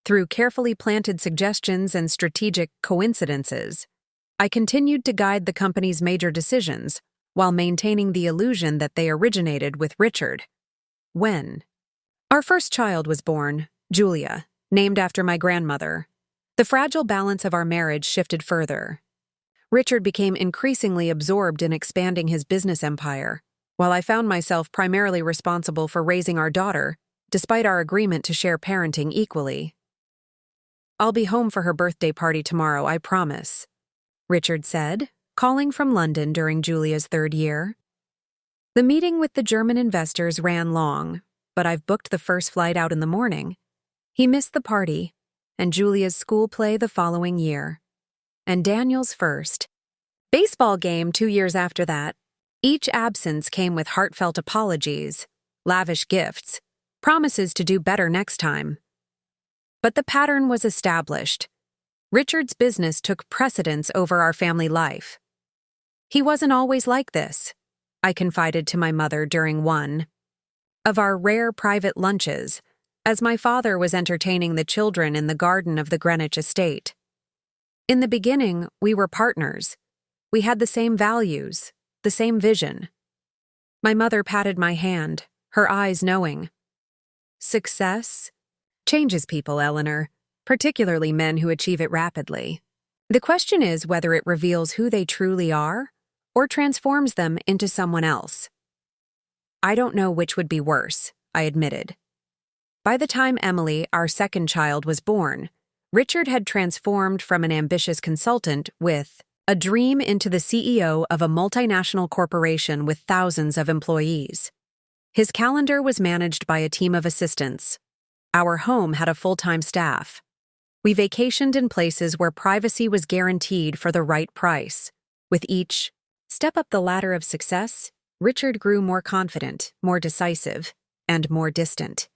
Through carefully planted suggestions and strategic coincidences, I continued to guide the company's major decisions while maintaining the illusion that they originated with Richard. When our first child was born, Julia, named after my grandmother, The fragile balance of our marriage shifted further. Richard became increasingly absorbed in expanding his business empire, while I found myself primarily responsible for raising our daughter, despite our agreement to share parenting equally. "I'll be home for her birthday party tomorrow, I promise," Richard said, calling from London during Julia's 3rd year. The meeting with the German investors ran long, but I've booked the first flight out in the morning. He missed the party, and Julia's school play the following year, and Daniel's first baseball game 2 years after that. Each absence came with heartfelt apologies, lavish gifts, promises to do better next time. But the pattern was established. Richard's business took precedence over our family life. "He wasn't always like this," I confided to my mother during one of our rare private lunches, as my father was entertaining the children in the garden of the Greenwich estate. "In the beginning, we were partners. We had the same values, the same vision." My mother patted my hand, her eyes knowing. "Success changes people, Eleanor, particularly men who achieve it rapidly. The question is whether it reveals who they truly are or transforms them into someone else." "I don't know which would be worse," I admitted. By the time Emily, our second child, was born, Richard had transformed from an ambitious consultant with a dream into the CEO of a multinational corporation with thousands of employees. His calendar was managed by a team of assistants. Our home had a full-time staff. We vacationed in places where privacy was guaranteed for the right price. With each step up the ladder of success, Richard grew more confident, more decisive, and more distant.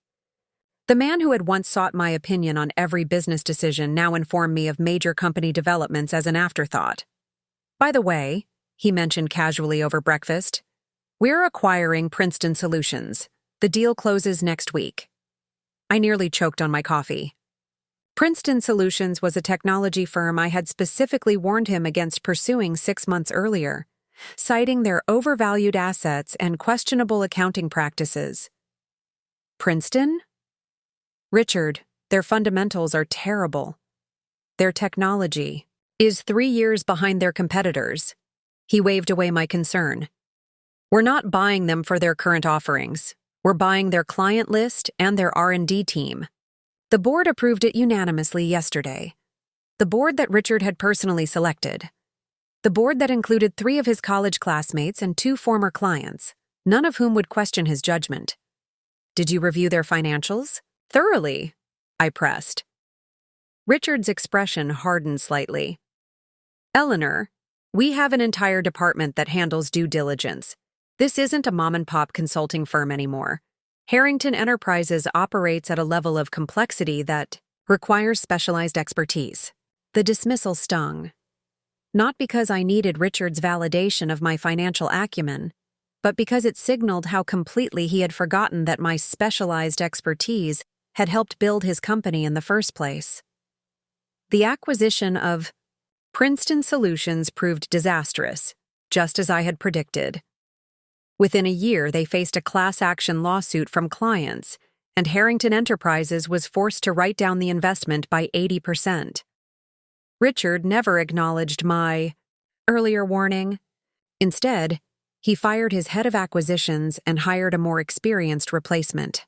The man who had once sought my opinion on every business decision now informed me of major company developments as an afterthought. "By the way," he mentioned casually over breakfast, "we're acquiring Princeton Solutions. The deal closes next week." I nearly choked on my coffee. Princeton Solutions was a technology firm I had specifically warned him against pursuing 6 months earlier, citing their overvalued assets and questionable accounting practices. "Princeton?" "Richard, their fundamentals are terrible. Their technology is 3 years behind their competitors." He waved away my concern. "We're not buying them for their current offerings. We're buying their client list and their R&D team." The board approved it unanimously yesterday. The board that Richard had personally selected. The board that included 3 of his college classmates and 2 former clients, none of whom would question his judgment. "Did you review their financials?" "Thoroughly," I pressed. Richard's expression hardened slightly. "Eleanor, we have an entire department that handles due diligence. This isn't a mom-and-pop consulting firm anymore. Harrington Enterprises operates at a level of complexity that requires specialized expertise." The dismissal stung. Not because I needed Richard's validation of my financial acumen, but because it signaled how completely he had forgotten that my specialized expertise had helped build his company in the first place. The acquisition of Princeton Solutions proved disastrous, just as I had predicted. Within a year, they faced a class action lawsuit from clients, and Harrington Enterprises was forced to write down the investment by 80%. Richard never acknowledged my earlier warning. Instead, he fired his head of acquisitions and hired a more experienced replacement.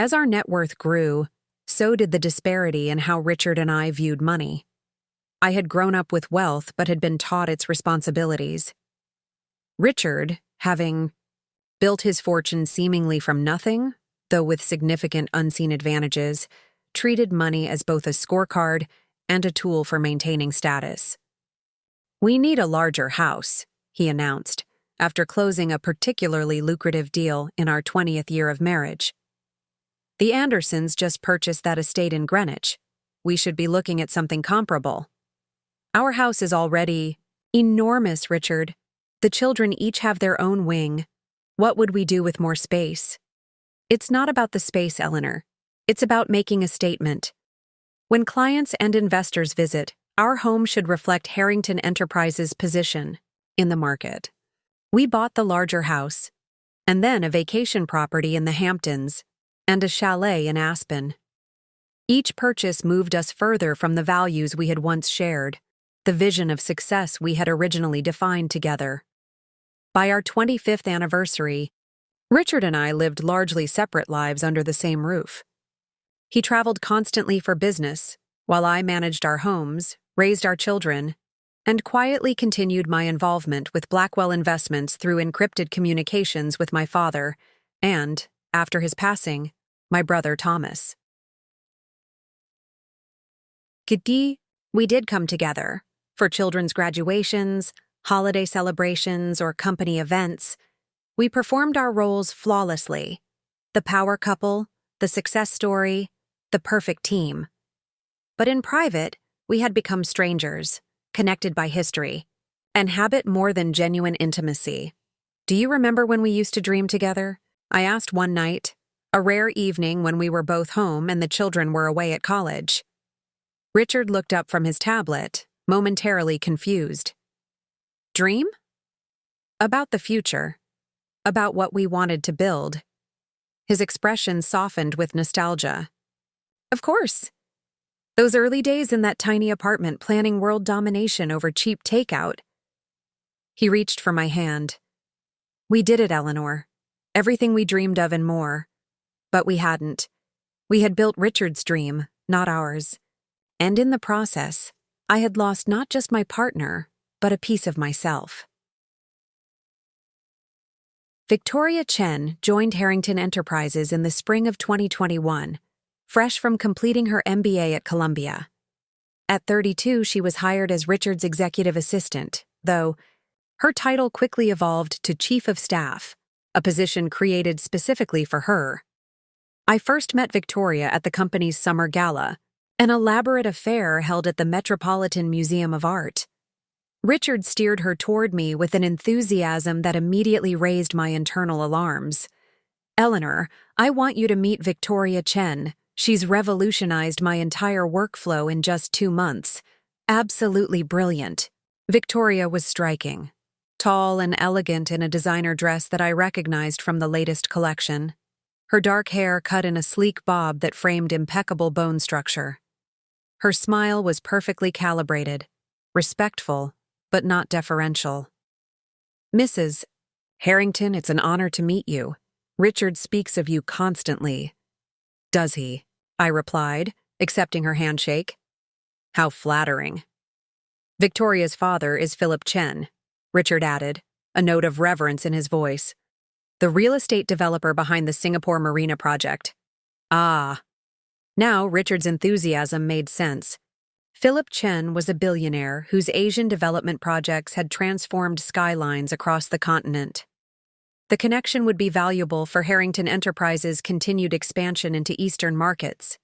As our net worth grew, so did the disparity in how Richard and I viewed money. I had grown up with wealth but had been taught its responsibilities. Richard, having built his fortune seemingly from nothing, though with significant unseen advantages, treated money as both a scorecard and a tool for maintaining status. "We need a larger house," he announced, after closing a particularly lucrative deal in our 20th year of marriage. "The Andersons just purchased that estate in Greenwich. We should be looking at something comparable." "Our house is already enormous, Richard. The children each have their own wing. What would we do with more space?" "It's not about the space, Eleanor. It's about making a statement. When clients and investors visit, our home should reflect Harrington Enterprises' position in the market." We bought the larger house, and then a vacation property in the Hamptons, and a chalet in Aspen. Each purchase moved us further from the values we had once shared, the vision of success we had originally defined together. By our 25th anniversary, Richard and I lived largely separate lives under the same roof. He traveled constantly for business, while I managed our homes, raised our children, and quietly continued my involvement with Blackwell Investments through encrypted communications with my father and, after his passing, my brother Thomas. Gidi, we did come together, for children's graduations, holiday celebrations, or company events. We performed our roles flawlessly. The power couple, the success story, the perfect team. But in private, we had become strangers, connected by history, and habit more than genuine intimacy. Do you remember when we used to dream together? I asked one night, a rare evening when we were both home and the children were away at college. Richard looked up from his tablet, momentarily confused. Dream? About the future. About what we wanted to build. His expression softened with nostalgia. Of course. Those early days in that tiny apartment planning world domination over cheap takeout. He reached for my hand. We did it, Eleanor. Everything we dreamed of and more. But we hadn't. We had built Richard's dream, not ours. And in the process, I had lost not just my partner, but a piece of myself. Victoria Chen joined Harrington Enterprises in the spring of 2021, fresh from completing her MBA at Columbia. At 32, she was hired as Richard's executive assistant, though her title quickly evolved to Chief of Staff, a position created specifically for her. I first met Victoria at the company's summer gala, an elaborate affair held at the Metropolitan Museum of Art. Richard steered her toward me with an enthusiasm that immediately raised my internal alarms. Eleanor, I want you to meet Victoria Chen. She's revolutionized my entire workflow in just 2 months. Absolutely brilliant. Victoria was striking. Tall and elegant in a designer dress that I recognized from the latest collection. Her dark hair cut in a sleek bob that framed impeccable bone structure. Her smile was perfectly calibrated, respectful, but not deferential. Mrs. Harrington, it's an honor to meet you. Richard speaks of you constantly. Does he? I replied, accepting her handshake. How flattering. Victoria's father is Philip Chen, Richard added, a note of reverence in his voice. The real estate developer behind the Singapore Marina project. Ah. Now Richard's enthusiasm made sense. Philip Chen was a billionaire whose Asian development projects had transformed skylines across the continent. The connection would be valuable for Harrington Enterprises' continued expansion into Eastern markets.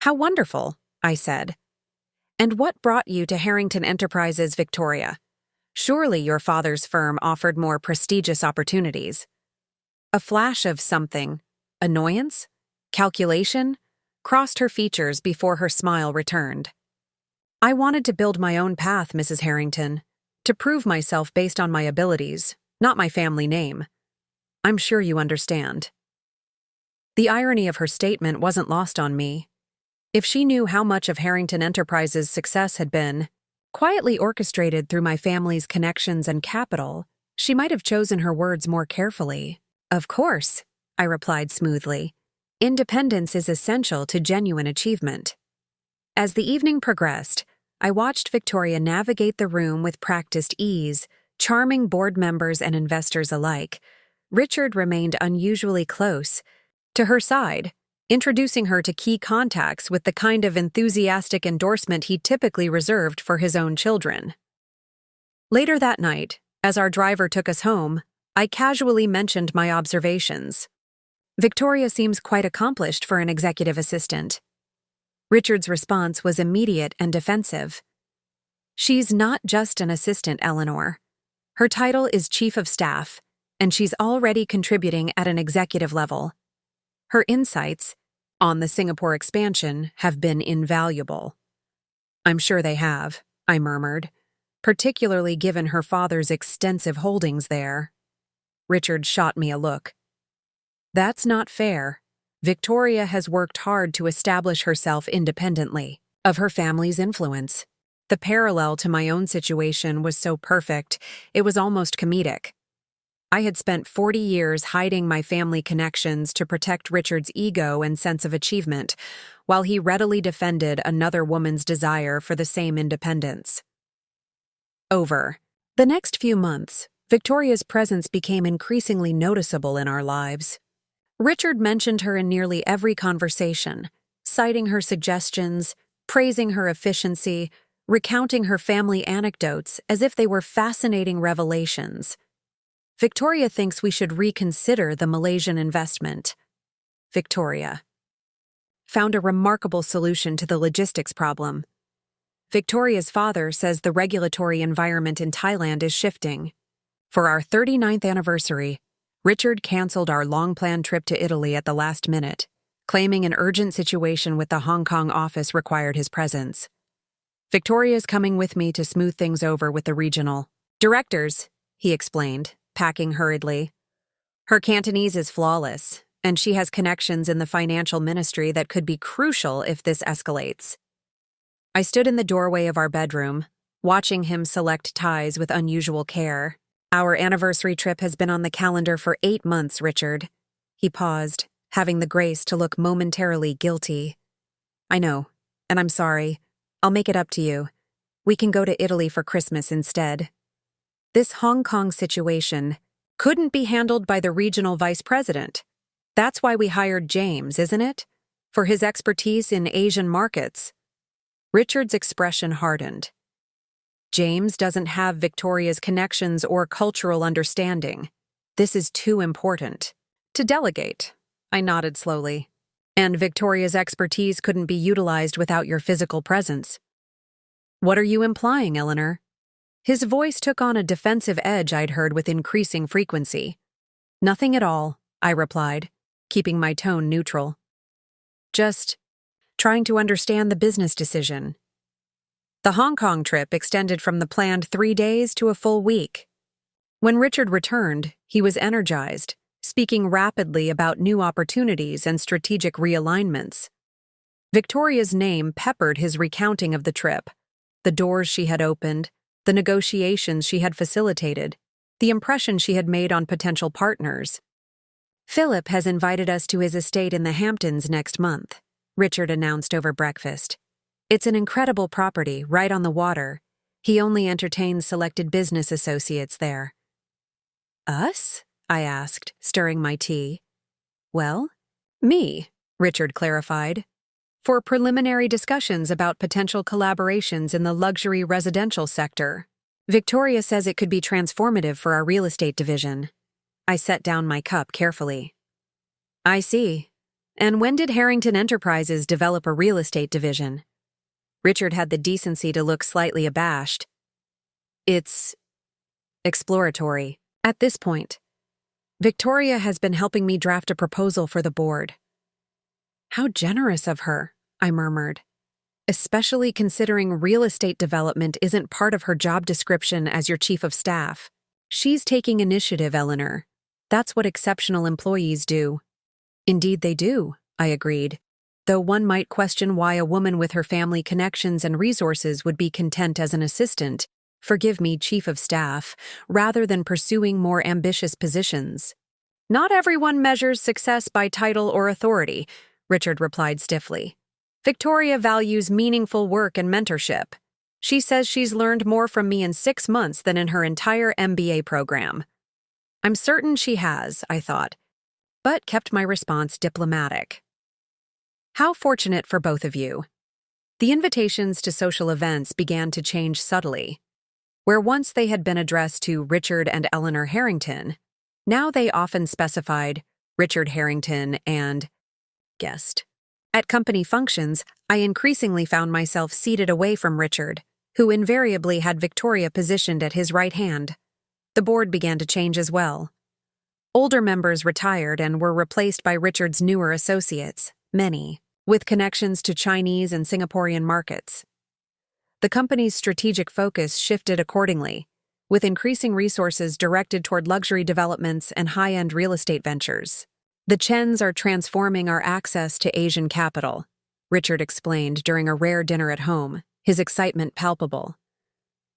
How wonderful, I said. And what brought you to Harrington Enterprises, Victoria? Surely your father's firm offered more prestigious opportunities. A flash of something, annoyance, calculation, crossed her features before her smile returned. I wanted to build my own path, Mrs. Harrington, to prove myself based on my abilities, not my family name. I'm sure you understand. The irony of her statement wasn't lost on me. If she knew how much of Harrington Enterprises' success had been quietly orchestrated through my family's connections and capital, she might have chosen her words more carefully. Of course, I replied smoothly. Independence is essential to genuine achievement. As the evening progressed, I watched Victoria navigate the room with practiced ease, charming board members and investors alike. Richard remained unusually close to her side, introducing her to key contacts with the kind of enthusiastic endorsement he typically reserved for his own children. Later that night, as our driver took us home, I casually mentioned my observations. Victoria seems quite accomplished for an executive assistant. Richard's response was immediate and defensive. She's not just an assistant, Eleanor. Her title is Chief of Staff, and she's already contributing at an executive level. Her insights on the Singapore expansion have been invaluable. I'm sure they have, I murmured, particularly given her father's extensive holdings there. Richard shot me a look. That's not fair. Victoria has worked hard to establish herself independently of her family's influence. The parallel to my own situation was so perfect, it was almost comedic. I had spent 40 years hiding my family connections to protect Richard's ego and sense of achievement, while he readily defended another woman's desire for the same independence. Over the next few months, Victoria's presence became increasingly noticeable in our lives. Richard mentioned her in nearly every conversation, citing her suggestions, praising her efficiency, recounting her family anecdotes as if they were fascinating revelations. Victoria thinks we should reconsider the Malaysian investment. Victoria found a remarkable solution to the logistics problem. Victoria's father says the regulatory environment in Thailand is shifting. For our 39th anniversary, Richard canceled our long-planned trip to Italy at the last minute, claiming an urgent situation with the Hong Kong office required his presence. Victoria's coming with me to smooth things over with the regional directors, he explained, packing hurriedly. Her Cantonese is flawless, and she has connections in the financial ministry that could be crucial if this escalates. I stood in the doorway of our bedroom, watching him select ties with unusual care. Our anniversary trip has been on the calendar for 8 months, Richard. He paused, having the grace to look momentarily guilty. I know, and I'm sorry. I'll make it up to you. We can go to Italy for Christmas instead. This Hong Kong situation couldn't be handled by the regional vice president. That's why we hired James, isn't it? For his expertise in Asian markets. Richard's expression hardened. James doesn't have Victoria's connections or cultural understanding. This is too important to delegate. I nodded slowly. And Victoria's expertise couldn't be utilized without your physical presence. What are you implying, Eleanor? His voice took on a defensive edge I'd heard with increasing frequency. Nothing at all, I replied, keeping my tone neutral. Just trying to understand the business decision. The Hong Kong trip extended from the planned 3 days to a full week. When Richard returned, he was energized, speaking rapidly about new opportunities and strategic realignments. Victoria's name peppered his recounting of the trip, the doors she had opened, the negotiations she had facilitated, the impression she had made on potential partners. Philip has invited us to his estate in the Hamptons next month, Richard announced over breakfast. It's an incredible property, right on the water. He only entertains selected business associates there. Us? I asked, stirring my tea. Well, me, Richard clarified. For preliminary discussions about potential collaborations in the luxury residential sector. Victoria says it could be transformative for our real estate division. I set down my cup carefully. I see. And when did Harrington Enterprises develop a real estate division? Richard had the decency to look slightly abashed. It's exploratory. At this point, Victoria has been helping me draft a proposal for the board. How generous of her, I murmured, especially considering real estate development isn't part of her job description as your chief of staff. She's taking initiative, Eleanor. That's what exceptional employees do. Indeed they do, I agreed, though one might question why a woman with her family connections and resources would be content as an assistant, forgive me, chief of staff, rather than pursuing more ambitious positions. Not everyone measures success by title or authority, Richard replied stiffly. Victoria values meaningful work and mentorship. She says she's learned more from me in 6 months than in her entire MBA program. I'm certain she has, I thought, but kept my response diplomatic. How fortunate for both of you. The invitations to social events began to change subtly. Where once they had been addressed to Richard and Eleanor Harrington, now they often specified Richard Harrington and guest. At company functions, I increasingly found myself seated away from Richard, who invariably had Victoria positioned at his right hand. The board began to change as well. Older members retired and were replaced by Richard's newer associates, many, with connections to Chinese and Singaporean markets. The company's strategic focus shifted accordingly, with increasing resources directed toward luxury developments and high-end real estate ventures. The Chens are transforming our access to Asian capital, Richard explained during a rare dinner at home, his excitement palpable.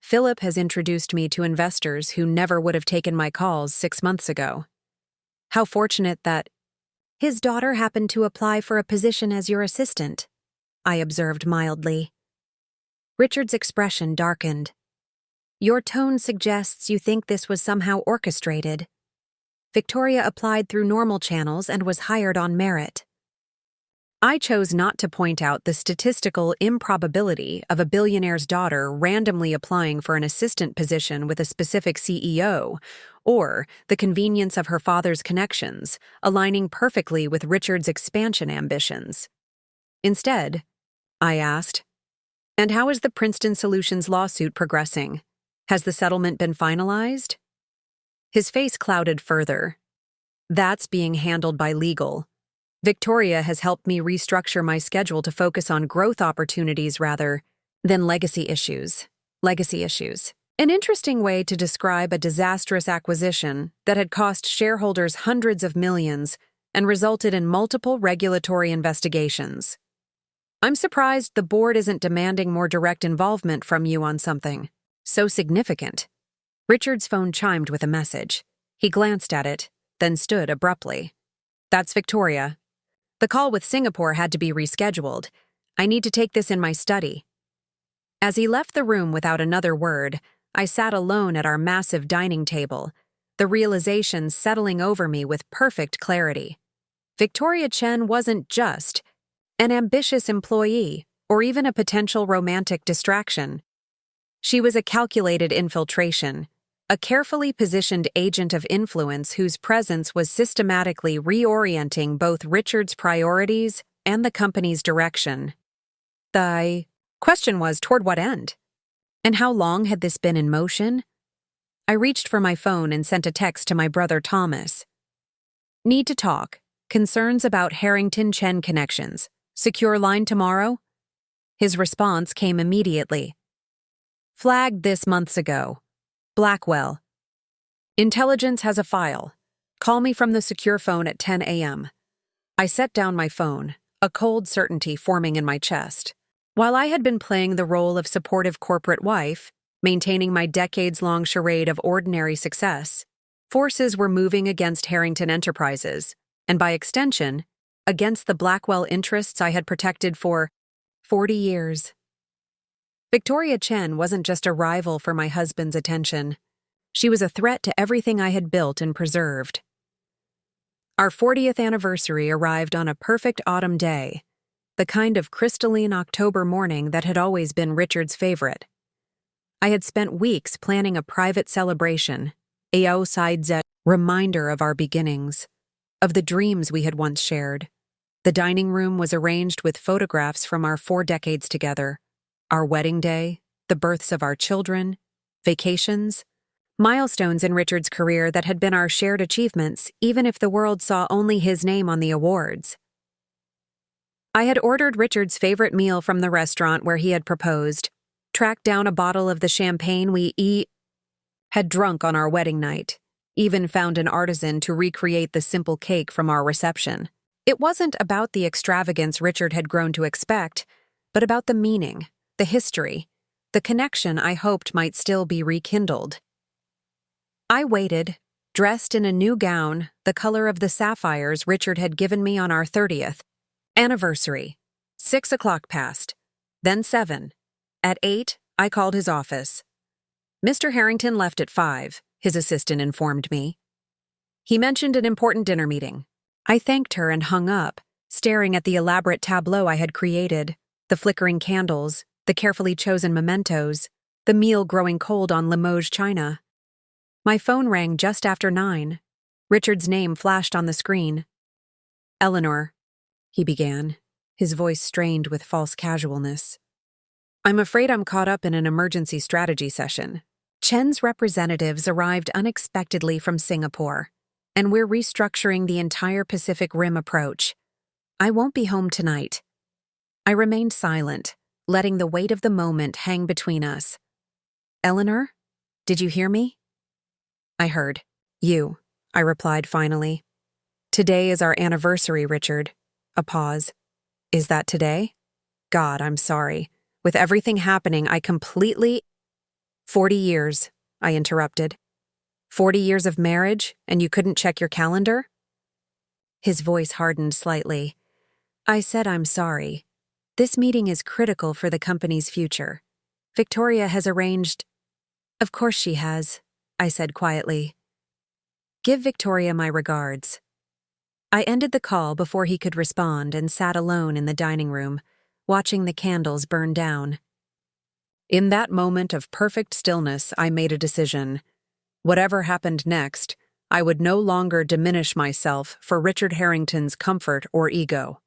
Philip has introduced me to investors who never would have taken my calls 6 months ago. How fortunate that his daughter happened to apply for a position as your assistant, I observed mildly. Richard's expression darkened. Your tone suggests you think this was somehow orchestrated. Victoria applied through normal channels and was hired on merit. I chose not to point out the statistical improbability of a billionaire's daughter randomly applying for an assistant position with a specific CEO, or the convenience of her father's connections, aligning perfectly with Richard's expansion ambitions. Instead, I asked, and how is the Princeton Solutions lawsuit progressing? Has the settlement been finalized? His face clouded further. That's being handled by legal. Victoria has helped me restructure my schedule to focus on growth opportunities rather than legacy issues. Legacy issues. An interesting way to describe a disastrous acquisition that had cost shareholders hundreds of millions and resulted in multiple regulatory investigations. I'm surprised the board isn't demanding more direct involvement from you on something so significant. Richard's phone chimed with a message. He glanced at it, then stood abruptly. That's Victoria. The call with Singapore had to be rescheduled. I need to take this in my study. As he left the room without another word, I sat alone at our massive dining table, the realization settling over me with perfect clarity. Victoria Chen wasn't just an ambitious employee or even a potential romantic distraction. She was a calculated infiltration, a carefully positioned agent of influence whose presence was systematically reorienting both Richard's priorities and the company's direction. The question was, toward what end? And how long had this been in motion? I reached for my phone and sent a text to my brother Thomas. Need to talk. Concerns about Harrington Chen connections. Secure line tomorrow? His response came immediately. Flagged this months ago. Blackwell. Intelligence has a file. Call me from the secure phone at 10 a.m. I set down my phone, a cold certainty forming in my chest. While I had been playing the role of supportive corporate wife, maintaining my decades-long charade of ordinary success, forces were moving against Harrington Enterprises, and by extension, against the Blackwell interests I had protected for 40 years. Victoria Chen wasn't just a rival for my husband's attention. She was a threat to everything I had built and preserved. Our 40th anniversary arrived on a perfect autumn day, the kind of crystalline October morning that had always been Richard's favorite. I had spent weeks planning a private celebration, a outside reminder of our beginnings, of the dreams we had once shared. The dining room was arranged with photographs from our 4 decades together. Our wedding day, the births of our children, vacations, milestones in Richard's career that had been our shared achievements, even if the world saw only his name on the awards. I had ordered Richard's favorite meal from the restaurant where he had proposed, tracked down a bottle of the champagne we had drunk on our wedding night, even found an artisan to recreate the simple cake from our reception. It wasn't about the extravagance Richard had grown to expect, but about the meaning, the history, the connection I hoped might still be rekindled. I waited, dressed in a new gown, the color of the sapphires Richard had given me on our 30th anniversary. 6 o'clock passed, then 7. At 8, I called his office. Mr. Harrington left at 5, his assistant informed me. He mentioned an important dinner meeting. I thanked her and hung up, staring at the elaborate tableau I had created, the flickering candles, the carefully chosen mementos, the meal growing cold on Limoges china. My phone rang just after 9. Richard's name flashed on the screen. Eleanor, he began, his voice strained with false casualness. I'm afraid I'm caught up in an emergency strategy session. Chen's representatives arrived unexpectedly from Singapore, and we're restructuring the entire Pacific Rim approach. I won't be home tonight. I remained silent, letting the weight of the moment hang between us. Eleanor, did you hear me? I heard. You, I replied finally. Today is our anniversary, Richard. A pause. Is that today? God, I'm sorry. With everything happening, I completely— 40 years, I interrupted. 40 years of marriage, and you couldn't check your calendar? His voice hardened slightly. I said I'm sorry. This meeting is critical for the company's future. Victoria has arranged— Of course she has, I said quietly. Give Victoria my regards. I ended the call before he could respond and sat alone in the dining room, watching the candles burn down. In that moment of perfect stillness, I made a decision. Whatever happened next, I would no longer diminish myself for Richard Harrington's comfort or ego.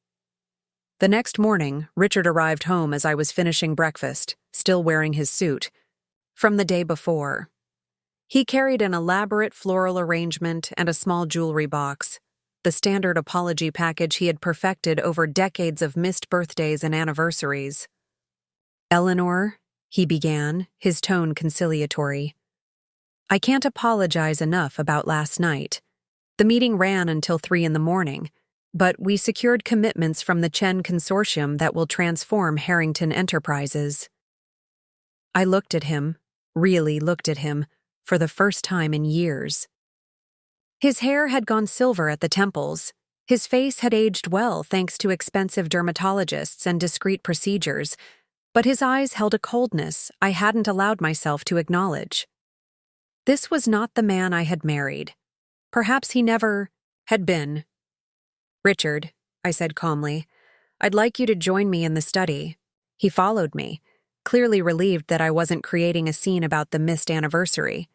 The next morning, Richard arrived home as I was finishing breakfast, still wearing his suit, from the day before. He carried an elaborate floral arrangement and a small jewelry box, the standard apology package he had perfected over decades of missed birthdays and anniversaries. Eleanor, he began, his tone conciliatory. I can't apologize enough about last night. The meeting ran until 3 a.m, but we secured commitments from the Chen Consortium that will transform Harrington Enterprises. I looked at him, really looked at him, for the first time in years. His hair had gone silver at the temples. His face had aged well thanks to expensive dermatologists and discreet procedures, but his eyes held a coldness I hadn't allowed myself to acknowledge. This was not the man I had married. Perhaps he never had been. Richard, I said calmly, I'd like you to join me in the study. He followed me, clearly relieved that I wasn't creating a scene about the missed anniversary.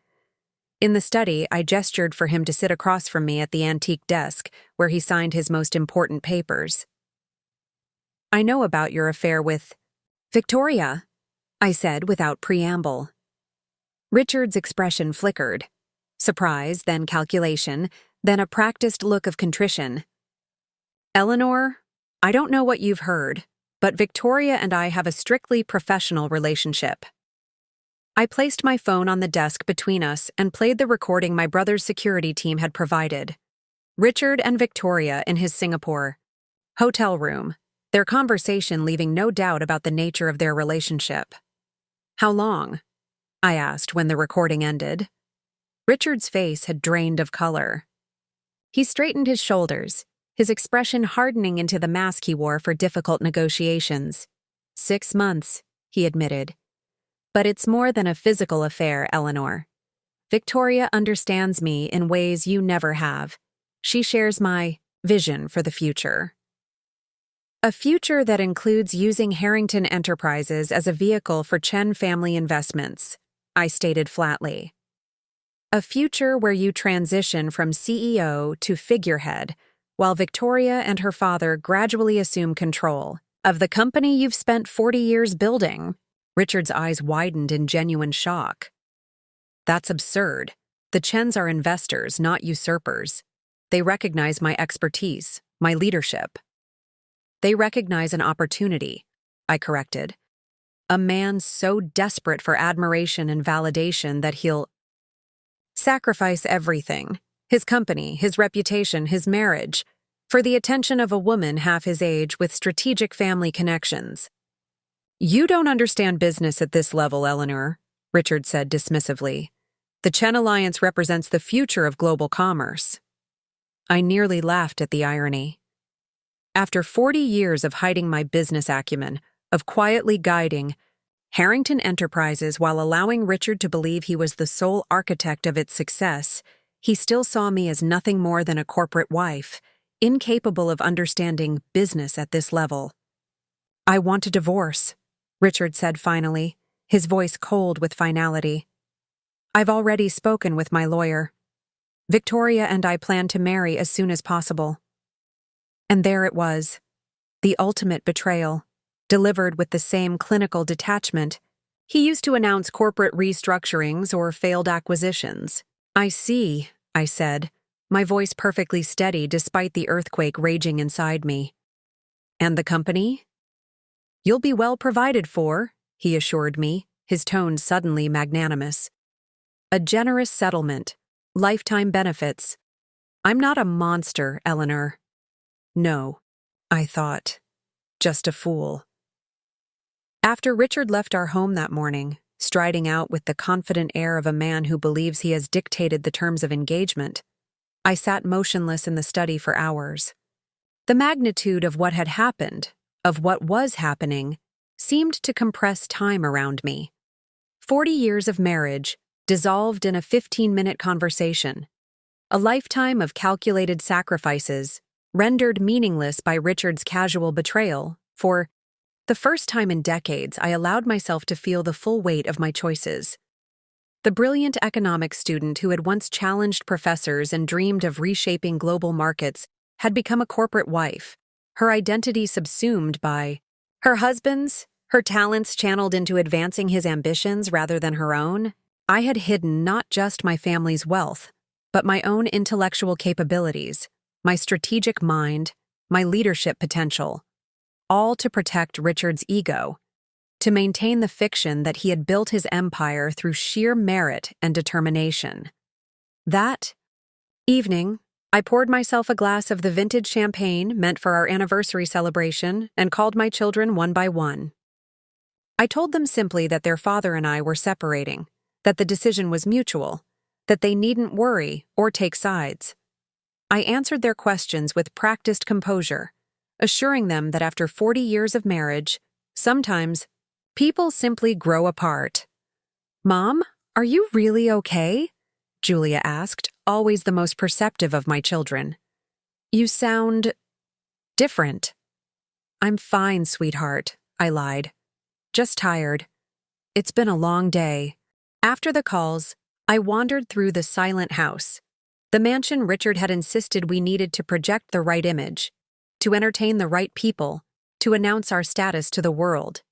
In the study, I gestured for him to sit across from me at the antique desk where he signed his most important papers. I know about your affair with Victoria, I said without preamble. Richard's expression flickered. Surprise, then calculation, then a practiced look of contrition. Eleanor, I don't know what you've heard, but Victoria and I have a strictly professional relationship. I placed my phone on the desk between us and played the recording my brother's security team had provided. Richard and Victoria in his Singapore hotel room, their conversation leaving no doubt about the nature of their relationship. How long? I asked when the recording ended. Richard's face had drained of color. He straightened his shoulders, his expression hardening into the mask he wore for difficult negotiations. 6 months, he admitted. But it's more than a physical affair, Eleanor. Victoria understands me in ways you never have. She shares my vision for the future. A future that includes using Harrington Enterprises as a vehicle for Chen family investments, I stated flatly. A future where you transition from CEO to figurehead, while Victoria and her father gradually assume control of the company you've spent 40 years building. Richard's eyes widened in genuine shock. That's absurd. The Chens are investors, not usurpers. They recognize my expertise, my leadership. They recognize an opportunity, I corrected. A man so desperate for admiration and validation that he'll sacrifice everything, his company, his reputation, his marriage, for the attention of a woman half his age with strategic family connections. You don't understand business at this level, Eleanor, Richard said dismissively. The Chen Alliance represents the future of global commerce. I nearly laughed at the irony. After 40 years of hiding my business acumen, of quietly guiding Harrington Enterprises while allowing Richard to believe he was the sole architect of its success, he still saw me as nothing more than a corporate wife, incapable of understanding business at this level. I want a divorce, Richard said finally, his voice cold with finality. I've already spoken with my lawyer. Victoria and I plan to marry as soon as possible. And there it was, the ultimate betrayal, delivered with the same clinical detachment. He used to announce corporate restructurings or failed acquisitions. I see, I said, my voice perfectly steady despite the earthquake raging inside me. And the company? You'll be well provided for, he assured me, his tone suddenly magnanimous. A generous settlement, lifetime benefits. I'm not a monster, Eleanor. No, I thought. Just a fool. After Richard left our home that morning, striding out with the confident air of a man who believes he has dictated the terms of engagement, I sat motionless in the study for hours. The magnitude of what had happened, of what was happening, seemed to compress time around me. 40 years of marriage dissolved in a 15-minute conversation. A lifetime of calculated sacrifices, rendered meaningless by Richard's casual betrayal. For the first time in decades, I allowed myself to feel the full weight of my choices. The brilliant economics student who had once challenged professors and dreamed of reshaping global markets had become a corporate wife, her identity subsumed by her husband's, her talents channeled into advancing his ambitions rather than her own. I had hidden not just my family's wealth, but my own intellectual capabilities, my strategic mind, my leadership potential, all to protect Richard's ego, to maintain the fiction that he had built his empire through sheer merit and determination. That evening, I poured myself a glass of the vintage champagne meant for our anniversary celebration and called my children one by one. I told them simply that their father and I were separating, that the decision was mutual, that they needn't worry or take sides. I answered their questions with practiced composure, assuring them that after 40 years of marriage, sometimes people simply grow apart. "Mom, are you really okay?" Julia asked, always the most perceptive of my children. "You sound different." "I'm fine, sweetheart," I lied. "Just tired. It's been a long day." After the calls, I wandered through the silent house, the mansion Richard had insisted we needed to project the right image, to entertain the right people, to announce our status to the world.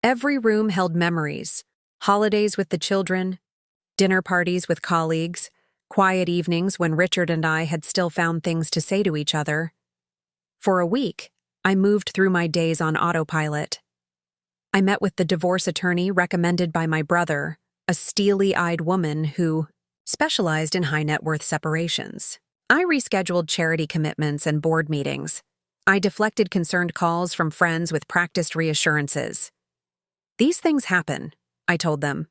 Every room held memories, holidays with the children, dinner parties with colleagues, quiet evenings when Richard and I had still found things to say to each other. For a week, I moved through my days on autopilot. I met with the divorce attorney recommended by my brother, a steely-eyed woman who specialized in high-net-worth separations. I rescheduled charity commitments and board meetings. I deflected concerned calls from friends with practiced reassurances. "These things happen," I told them.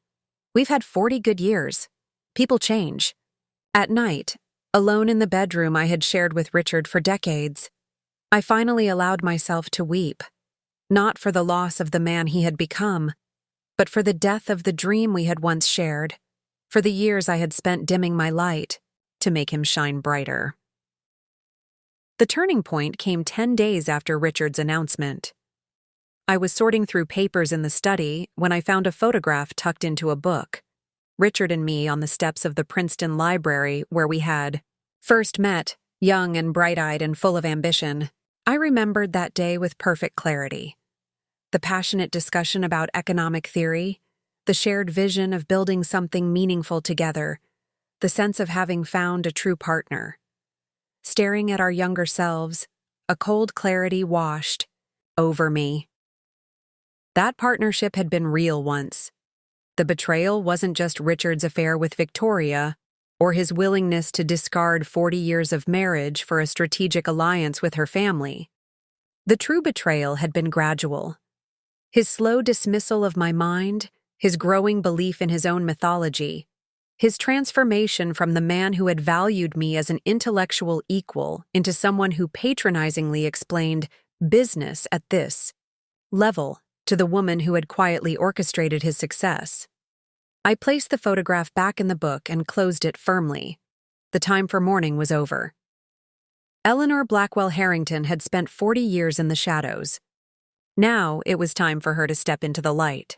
"We've had 40 good years. People change." At night, alone in the bedroom I had shared with Richard for decades, I finally allowed myself to weep, not for the loss of the man he had become, but for the death of the dream we had once shared, for the years I had spent dimming my light to make him shine brighter. The turning point came 10 days after Richard's announcement. I was sorting through papers in the study when I found a photograph tucked into a book. Richard and me on the steps of the Princeton Library where we had first met, young and bright-eyed and full of ambition. I remembered that day with perfect clarity. The passionate discussion about economic theory, the shared vision of building something meaningful together, the sense of having found a true partner. Staring at our younger selves, a cold clarity washed over me. That partnership had been real once. The betrayal wasn't just Richard's affair with Victoria, or his willingness to discard 40 years of marriage for a strategic alliance with her family. The true betrayal had been gradual. His slow dismissal of my mind, his growing belief in his own mythology, his transformation from the man who had valued me as an intellectual equal into someone who patronizingly explained business at this level to the woman who had quietly orchestrated his success. I placed the photograph back in the book and closed it firmly. The time for mourning was over. Eleanor Blackwell-Harrington had spent 40 years in the shadows. Now it was time for her to step into the light.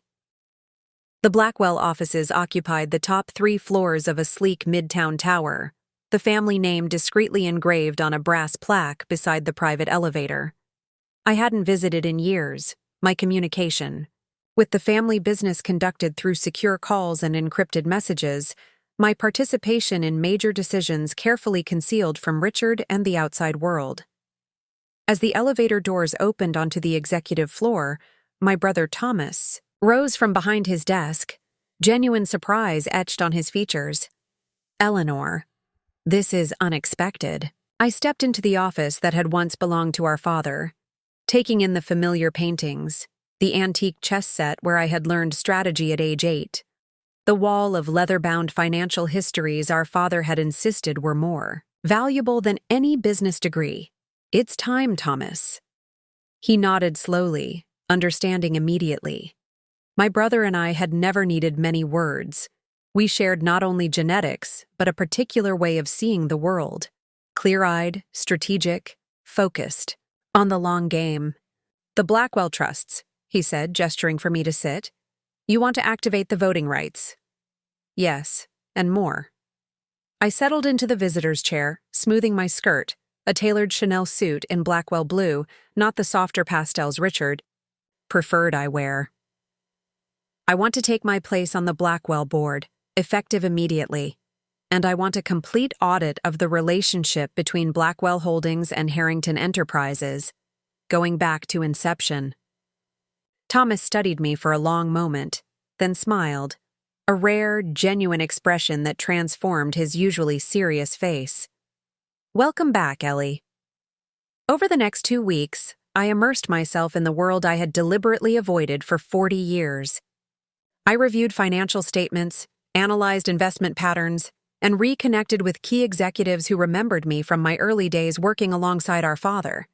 The Blackwell offices occupied the top 3 floors of a sleek midtown tower, the family name discreetly engraved on a brass plaque beside the private elevator. I hadn't visited in years, my communication. With the family business conducted through secure calls and encrypted messages, my participation in major decisions carefully concealed from Richard and the outside world. As the elevator doors opened onto the executive floor, my brother Thomas rose from behind his desk, genuine surprise etched on his features. "Eleanor." This is unexpected. I stepped into the office that had once belonged to our father, taking in the familiar paintings, the antique chess set where I had learned strategy at age 8, the wall of leather-bound financial histories our father had insisted were more valuable than any business degree. "It's time, Thomas." He nodded slowly, understanding immediately. My brother and I had never needed many words. We shared not only genetics, but a particular way of seeing the world. Clear-eyed, strategic, focused, on the long game. "The Blackwell Trusts," he said, gesturing for me to sit. "You want to activate the voting rights?" "Yes, and more." I settled into the visitor's chair, smoothing my skirt, a tailored Chanel suit in Blackwell blue, not the softer pastels Richard preferred I wear. "I want to take my place on the Blackwell board, effective immediately. And I want a complete audit of the relationship between Blackwell Holdings and Harrington Enterprises, going back to inception." Thomas studied me for a long moment, then smiled, a rare, genuine expression that transformed his usually serious face. "Welcome back, Ellie." Over the next 2 weeks, I immersed myself in the world I had deliberately avoided for 40 years. I reviewed financial statements, analyzed investment patterns, and reconnected with key executives who remembered me from my early days working alongside our father.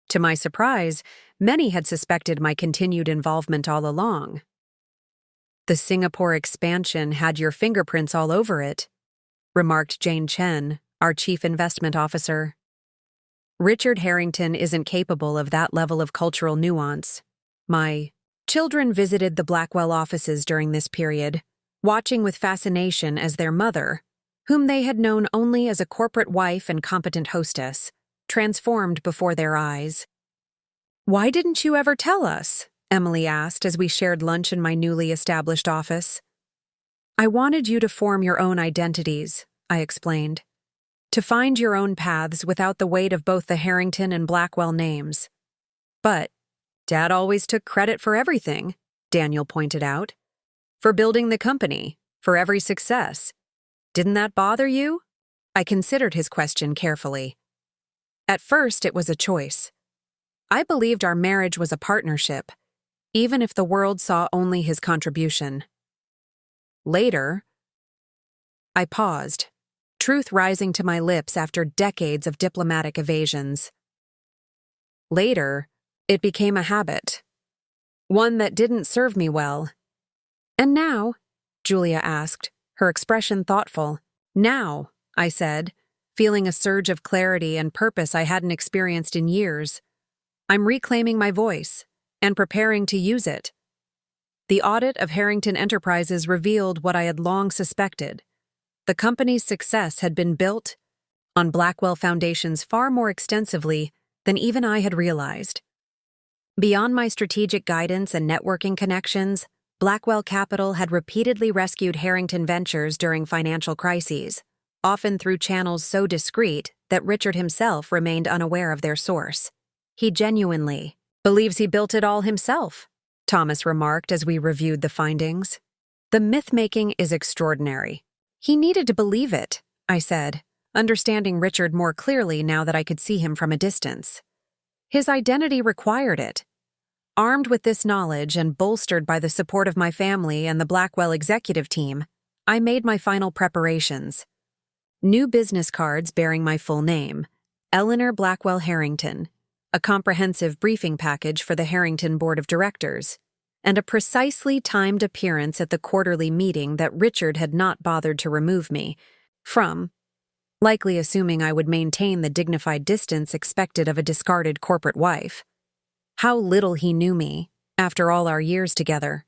To my surprise, many had suspected my continued involvement all along. "The Singapore expansion had your fingerprints all over it," remarked Jane Chen, our chief investment officer. "Richard Harrington isn't capable of that level of cultural nuance." My children visited the Blackwell offices during this period, watching with fascination as their mother, whom they had known only as a corporate wife and competent hostess, transformed before their eyes. "Why didn't you ever tell us?" Emily asked as we shared lunch in my newly established office. "I wanted you to form your own identities," I explained. "To find your own paths without the weight of both the Harrington and Blackwell names." "But Dad always took credit for everything," Daniel pointed out. "For building the company, for every success. Didn't that bother you?" I considered his question carefully. At first, it was a choice. I believed our marriage was a partnership, even if the world saw only his contribution. Later, I paused, truth rising to my lips after decades of diplomatic evasions. Later, it became a habit, one that didn't serve me well. "And now?" Julia asked, her expression thoughtful. "Now," I said, feeling a surge of clarity and purpose I hadn't experienced in years. "I'm reclaiming my voice and preparing to use it." The audit of Harrington Enterprises revealed what I had long suspected. The company's success had been built on Blackwell foundations far more extensively than even I had realized. Beyond my strategic guidance and networking connections, Blackwell Capital had repeatedly rescued Harrington Ventures during financial crises, often through channels so discreet that Richard himself remained unaware of their source. "He genuinely believes he built it all himself," Thomas remarked as we reviewed the findings. "The myth-making is extraordinary." "He needed to believe it," I said, understanding Richard more clearly now that I could see him from a distance. His identity required it. Armed with this knowledge and bolstered by the support of my family and the Blackwell executive team, I made my final preparations. New business cards bearing my full name, Eleanor Blackwell-Harrington, a comprehensive briefing package for the Harrington Board of Directors, and a precisely timed appearance at the quarterly meeting that Richard had not bothered to remove me from, likely assuming I would maintain the dignified distance expected of a discarded corporate wife. How little he knew me, after all our years together.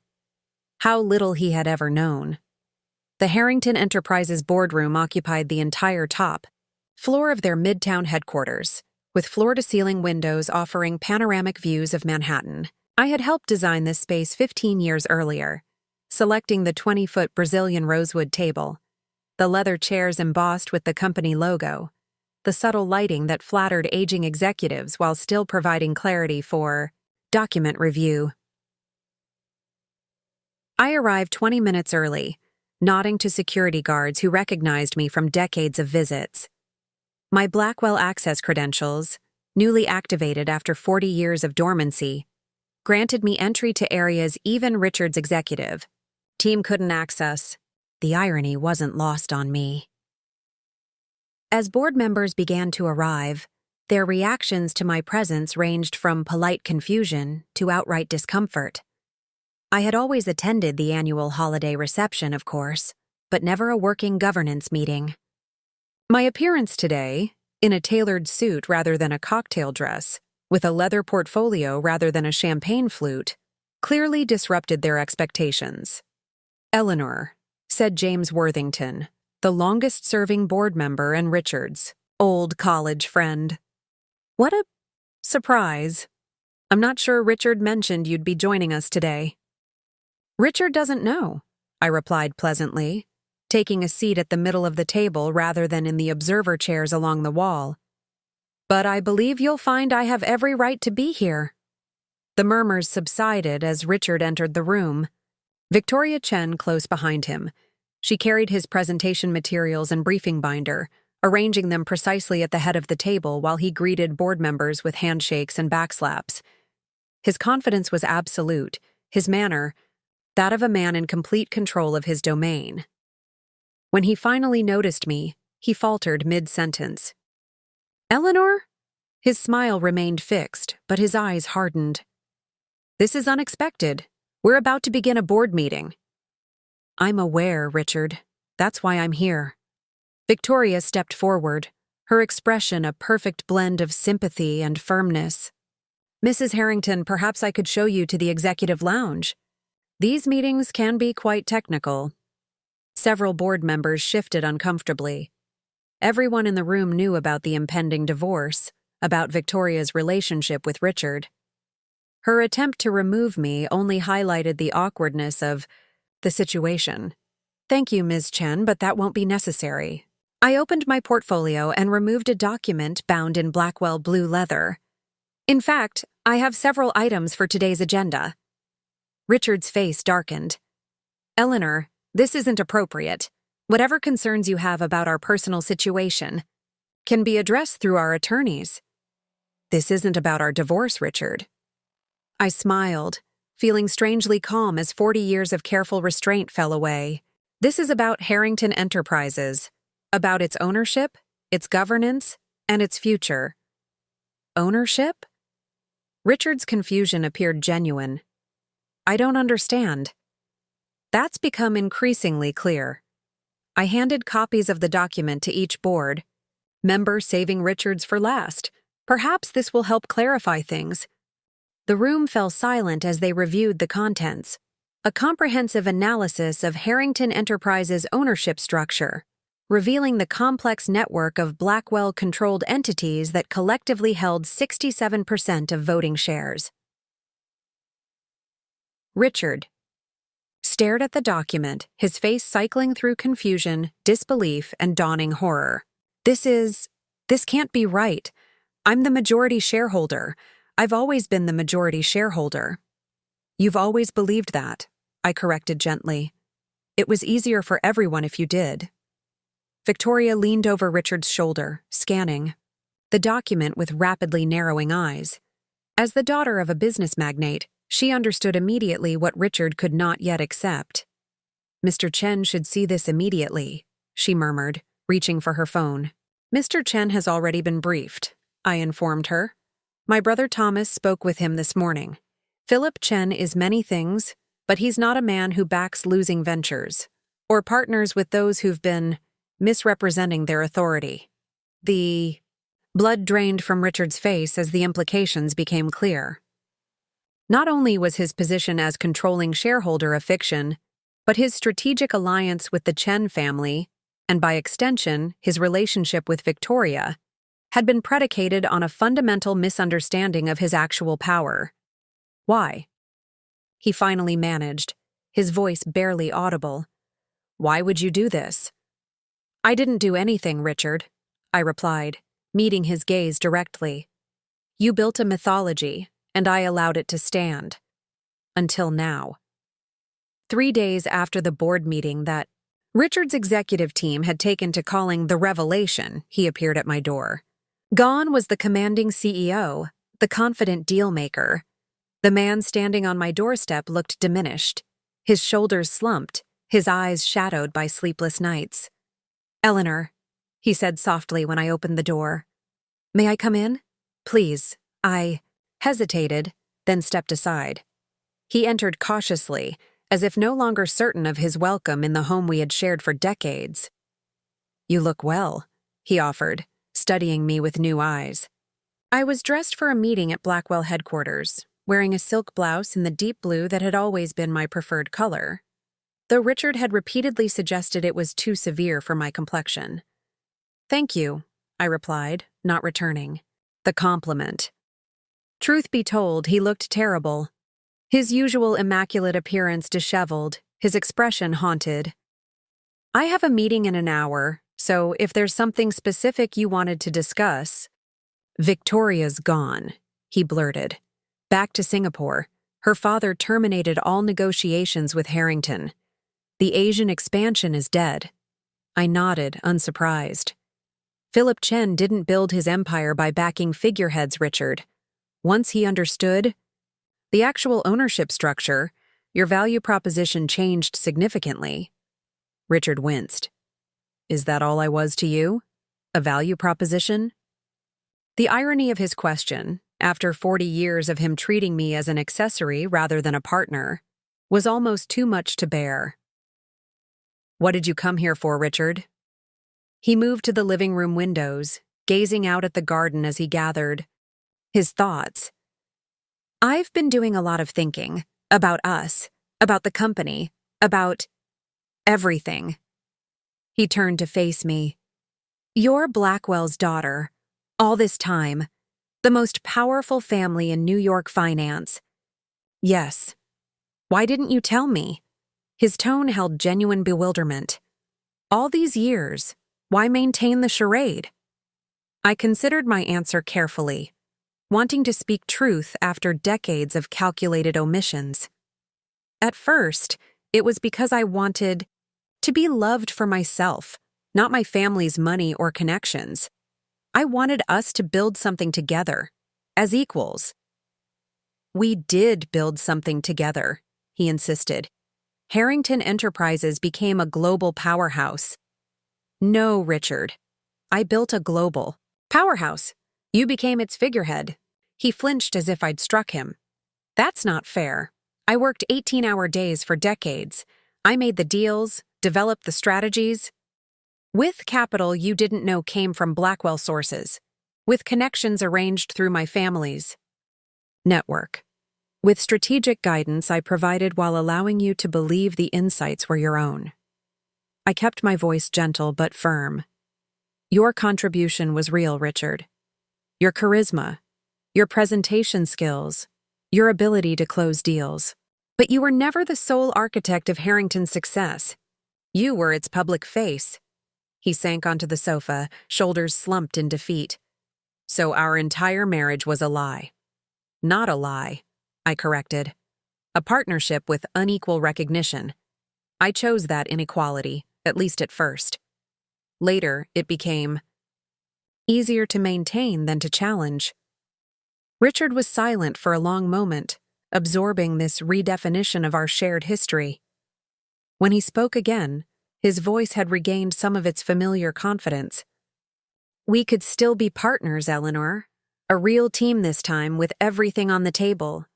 How little he had ever known. The Harrington Enterprises boardroom occupied the entire top floor of their Midtown headquarters, with floor-to-ceiling windows offering panoramic views of Manhattan. I had helped design this space 15 years earlier, selecting the 20-foot Brazilian rosewood table, the leather chairs embossed with the company logo, the subtle lighting that flattered aging executives while still providing clarity for document review. I arrived 20 minutes early, nodding to security guards who recognized me from decades of visits. My Blackwell access credentials, newly activated after 40 years of dormancy, granted me entry to areas even Richard's executive team couldn't access. The irony wasn't lost on me. As board members began to arrive, their reactions to my presence ranged from polite confusion to outright discomfort. I had always attended the annual holiday reception, of course, but never a working governance meeting. My appearance today, in a tailored suit rather than a cocktail dress, with a leather portfolio rather than a champagne flute, clearly disrupted their expectations. "Eleanor," said James Worthington, the longest-serving board member and Richard's old college friend. "What a surprise. I'm not sure Richard mentioned you'd be joining us today." "Richard doesn't know," I replied pleasantly, taking a seat at the middle of the table rather than in the observer chairs along the wall. "But I believe you'll find I have every right to be here." The murmurs subsided as Richard entered the room, Victoria Chen close behind him. She carried his presentation materials and briefing binder, arranging them precisely at the head of the table while he greeted board members with handshakes and backslaps. His confidence was absolute, his manner, that of a man in complete control of his domain. When he finally noticed me, he faltered mid-sentence. "Eleanor?" His smile remained fixed, but his eyes hardened. "This is unexpected. We're about to begin a board meeting." "I'm aware, Richard. That's why I'm here." Victoria stepped forward, her expression a perfect blend of sympathy and firmness. "Mrs. Harrington, perhaps I could show you to the executive lounge. These meetings can be quite technical." Several board members shifted uncomfortably. Everyone in the room knew about the impending divorce, about Victoria's relationship with Richard. Her attempt to remove me only highlighted the awkwardness of the situation. "Thank you, Ms. Chen, but that won't be necessary." I opened my portfolio and removed a document bound in Blackwell blue leather. "In fact, I have several items for today's agenda." Richard's face darkened. "Eleanor, this isn't appropriate. Whatever concerns you have about our personal situation can be addressed through our attorneys." "This isn't about our divorce, Richard." I smiled, feeling strangely calm as 40 years of careful restraint fell away. "This is about Harrington Enterprises, about its ownership, its governance, and its future." "Ownership?" Richard's confusion appeared genuine. "I don't understand." "That's become increasingly clear." I handed copies of the document to each board member, saving Richard's for last. Perhaps this will help clarify things. The room fell silent as they reviewed the contents. A comprehensive analysis of Harrington Enterprises' ownership structure, revealing the complex network of Blackwell-controlled entities that collectively held 67% of voting shares. Richard stared at the document, his face cycling through confusion, disbelief, and dawning horror. This can't be right. I'm the majority shareholder. I've always been the majority shareholder." "You've always believed that," I corrected gently. "It was easier for everyone if you did." Victoria leaned over Richard's shoulder, scanning the document with rapidly narrowing eyes. As the daughter of a business magnate, she understood immediately what Richard could not yet accept. "Mr. Chen should see this immediately," she murmured, reaching for her phone. "Mr. Chen has already been briefed," I informed her. "My brother Thomas spoke with him this morning. Philip Chen is many things, but he's not a man who backs losing ventures, or partners with those who've been misrepresenting their authority." The blood drained from Richard's face as the implications became clear. Not only was his position as controlling shareholder a fiction, but his strategic alliance with the Chen family, and by extension, his relationship with Victoria, had been predicated on a fundamental misunderstanding of his actual power. "Why?" he finally managed, his voice barely audible. "Why would you do this?" "I didn't do anything, Richard," I replied, meeting his gaze directly. "You built a mythology, and I allowed it to stand. Until now." 3 days after the board meeting that Richard's executive team had taken to calling the revelation he appeared at my door. Gone was the commanding CEO, the confident deal-maker. The man standing on my doorstep looked diminished, his shoulders slumped, his eyes shadowed by sleepless nights. "Eleanor," he said softly when I opened the door. "May I come in? Please." I hesitated, then stepped aside. He entered cautiously, as if no longer certain of his welcome in the home we had shared for decades. "You look well," he offered, studying me with new eyes. I was dressed for a meeting at Blackwell headquarters, wearing a silk blouse in the deep blue that had always been my preferred color, though Richard had repeatedly suggested it was too severe for my complexion. "Thank you," I replied, not returning the compliment. Truth be told, he looked terrible. His usual immaculate appearance disheveled, his expression haunted. "I have a meeting in an hour, so if there's something specific you wanted to discuss..." "Victoria's gone," he blurted. "Back to Singapore. Her father terminated all negotiations with Harrington. The Asian expansion is dead." I nodded, unsurprised. "Philip Chen didn't build his empire by backing figureheads, Richard. Once he understood the actual ownership structure, your value proposition changed significantly." Richard winced. "Is that all I was to you? A value proposition?" The irony of his question, after 40 years of him treating me as an accessory rather than a partner, was almost too much to bear. "What did you come here for, Richard?" He moved to the living room windows, gazing out at the garden as he gathered his thoughts. "I've been doing a lot of thinking about us, about the company, about everything." He turned to face me. "You're Blackwell's daughter. All this time. The most powerful family in New York finance." "Yes. Why didn't you tell me?" His tone held genuine bewilderment. "All these years, why maintain the charade?" I considered my answer carefully, wanting to speak truth after decades of calculated omissions. At first, it was because I wanted to be loved for myself, not my family's money or connections. I wanted us to build something together, as equals. "We did build something together," he insisted. "Harrington Enterprises became a global powerhouse." "No, Richard. I built a global powerhouse. You became its figurehead." He flinched as if I'd struck him. "That's not fair. I worked 18-hour days for decades. I made the deals, developed the strategies. With capital you didn't know came from Blackwell sources, with connections arranged through my family's network. With strategic guidance I provided while allowing you to believe the insights were your own." I kept my voice gentle but firm. "Your contribution was real, Richard. Your charisma, your presentation skills, your ability to close deals. But you were never the sole architect of Harrington's success. You were its public face." He sank onto the sofa, shoulders slumped in defeat. "So our entire marriage was a lie." "Not a lie," I corrected. "A partnership with unequal recognition. I chose that inequality, at least at first. Later, it became easier to maintain than to challenge." Richard was silent for a long moment, absorbing this redefinition of our shared history. When he spoke again, his voice had regained some of its familiar confidence. "We could still be partners, Eleanor. A real team this time, with everything on the table.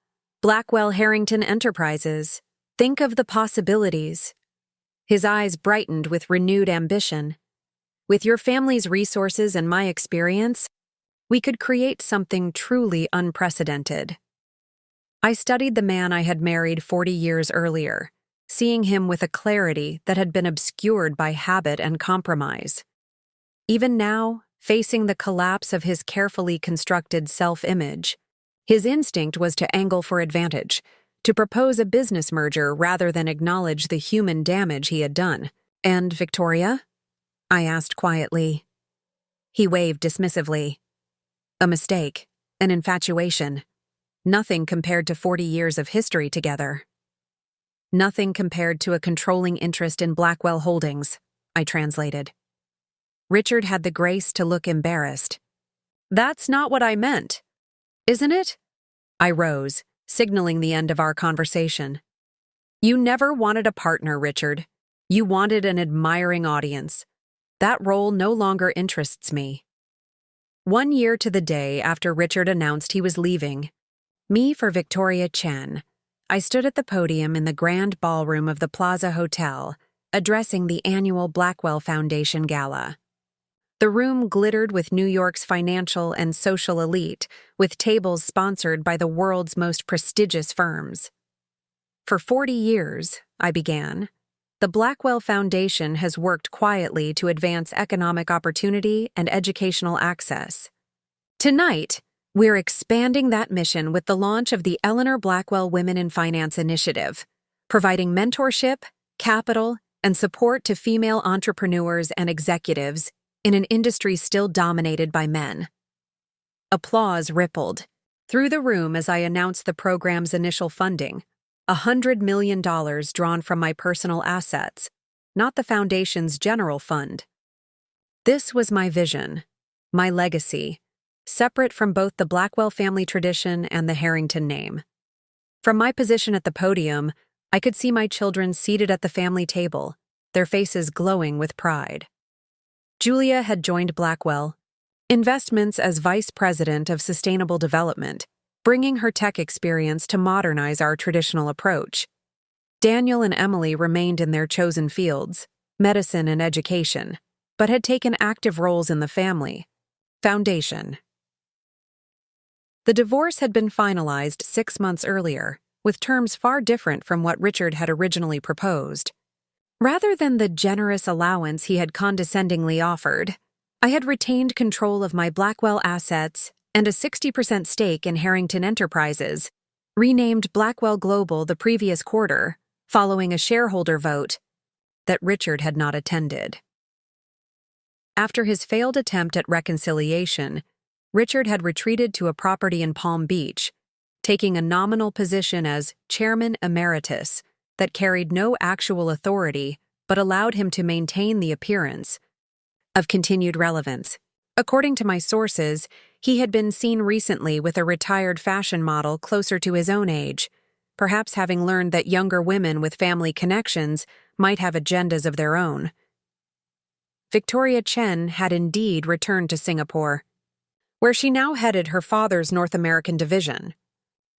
Blackwell-Harrington Enterprises. Think of the possibilities." His eyes brightened with renewed ambition. "With your family's resources and my experience, we could create something truly unprecedented." I studied the man I had married 40 years earlier, seeing him with a clarity that had been obscured by habit and compromise. Even now, facing the collapse of his carefully constructed self-image, his instinct was to angle for advantage, to propose a business merger rather than acknowledge the human damage he had done. "And Victoria?" I asked quietly. He waved dismissively. "A mistake, an infatuation. Nothing compared to 40 years of history together." Nothing compared to a controlling interest in Blackwell Holdings, I translated. Richard had the grace to look embarrassed. That's not what I meant. Isn't it? I rose, signaling the end of our conversation. You never wanted a partner, Richard. You wanted an admiring audience. That role no longer interests me. 1 year to the day after Richard announced he was leaving, me for Victoria Chen, I stood at the podium in the grand ballroom of the Plaza Hotel, addressing the annual Blackwell Foundation Gala. The room glittered with New York's financial and social elite, with tables sponsored by the world's most prestigious firms. For 40 years, I began, the Blackwell Foundation has worked quietly to advance economic opportunity and educational access. Tonight, we're expanding that mission with the launch of the Eleanor Blackwell Women in Finance Initiative, providing mentorship, capital, and support to female entrepreneurs and executives in an industry still dominated by men. Applause rippled through the room as I announced the program's initial funding, $100 million drawn from my personal assets, not the foundation's general fund. This was my vision, my legacy, separate from both the Blackwell family tradition and the Harrington name. From my position at the podium, I could see my children seated at the family table, their faces glowing with pride. Julia had joined Blackwell Investments as Vice President of Sustainable Development, bringing her tech experience to modernize our traditional approach. Daniel and Emily remained in their chosen fields, medicine and education, but had taken active roles in the family foundation. The divorce had been finalized 6 months earlier, with terms far different from what Richard had originally proposed. Rather than the generous allowance he had condescendingly offered, I had retained control of my Blackwell assets and a 60% stake in Harrington Enterprises, renamed Blackwell Global the previous quarter, following a shareholder vote that Richard had not attended. After his failed attempt at reconciliation, Richard had retreated to a property in Palm Beach, taking a nominal position as Chairman Emeritus that carried no actual authority but allowed him to maintain the appearance of continued relevance. According to my sources, he had been seen recently with a retired fashion model closer to his own age, perhaps having learned that younger women with family connections might have agendas of their own. Victoria Chen had indeed returned to Singapore, where she now headed her father's North American division.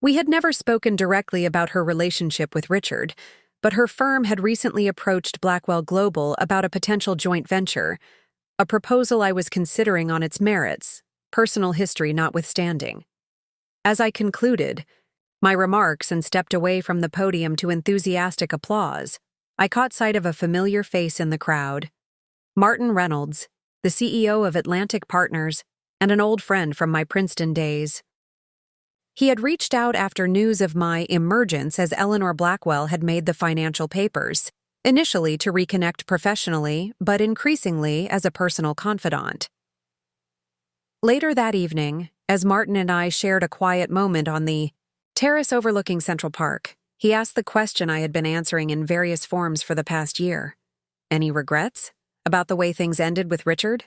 We had never spoken directly about her relationship with Richard, but her firm had recently approached Blackwell Global about a potential joint venture, a proposal I was considering on its merits, personal history notwithstanding. As I concluded my remarks and stepped away from the podium to enthusiastic applause, I caught sight of a familiar face in the crowd. Martin Reynolds, the CEO of Atlantic Partners, and an old friend from my Princeton days. He had reached out after news of my emergence as Eleanor Blackwell had made the financial papers, initially to reconnect professionally, but increasingly as a personal confidant. Later that evening, as Martin and I shared a quiet moment on the terrace overlooking Central Park, he asked the question I had been answering in various forms for the past year. Any regrets about the way things ended with Richard?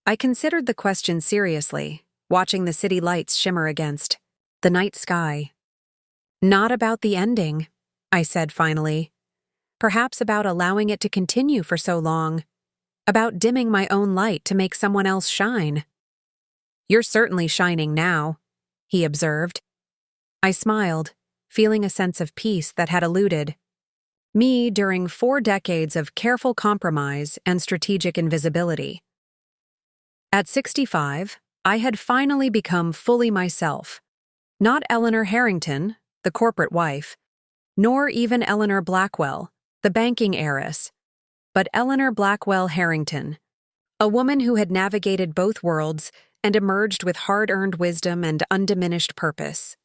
I considered the question seriously, watching the city lights shimmer against the night sky. Not about the ending, I said finally. Perhaps about allowing it to continue for so long. About dimming my own light to make someone else shine. You're certainly shining now, he observed. I smiled, feeling a sense of peace that had eluded me during 4 decades of careful compromise and strategic invisibility. At 65, I had finally become fully myself. Not Eleanor Harrington, the corporate wife, nor even Eleanor Blackwell, the banking heiress, but Eleanor Blackwell-Harrington, a woman who had navigated both worlds and emerged with hard-earned wisdom and undiminished purpose.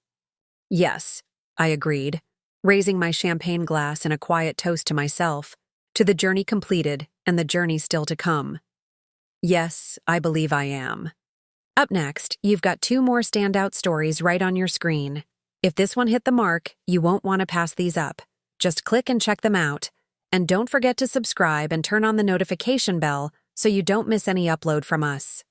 Yes, I agreed, raising my champagne glass in a quiet toast to myself, to the journey completed and the journey still to come. Yes, I believe I am. Up next, you've got 2 more standout stories right on your screen. If this one hit the mark, you won't want to pass these up. Just click and check them out. And don't forget to subscribe and turn on the notification bell so you don't miss any upload from us.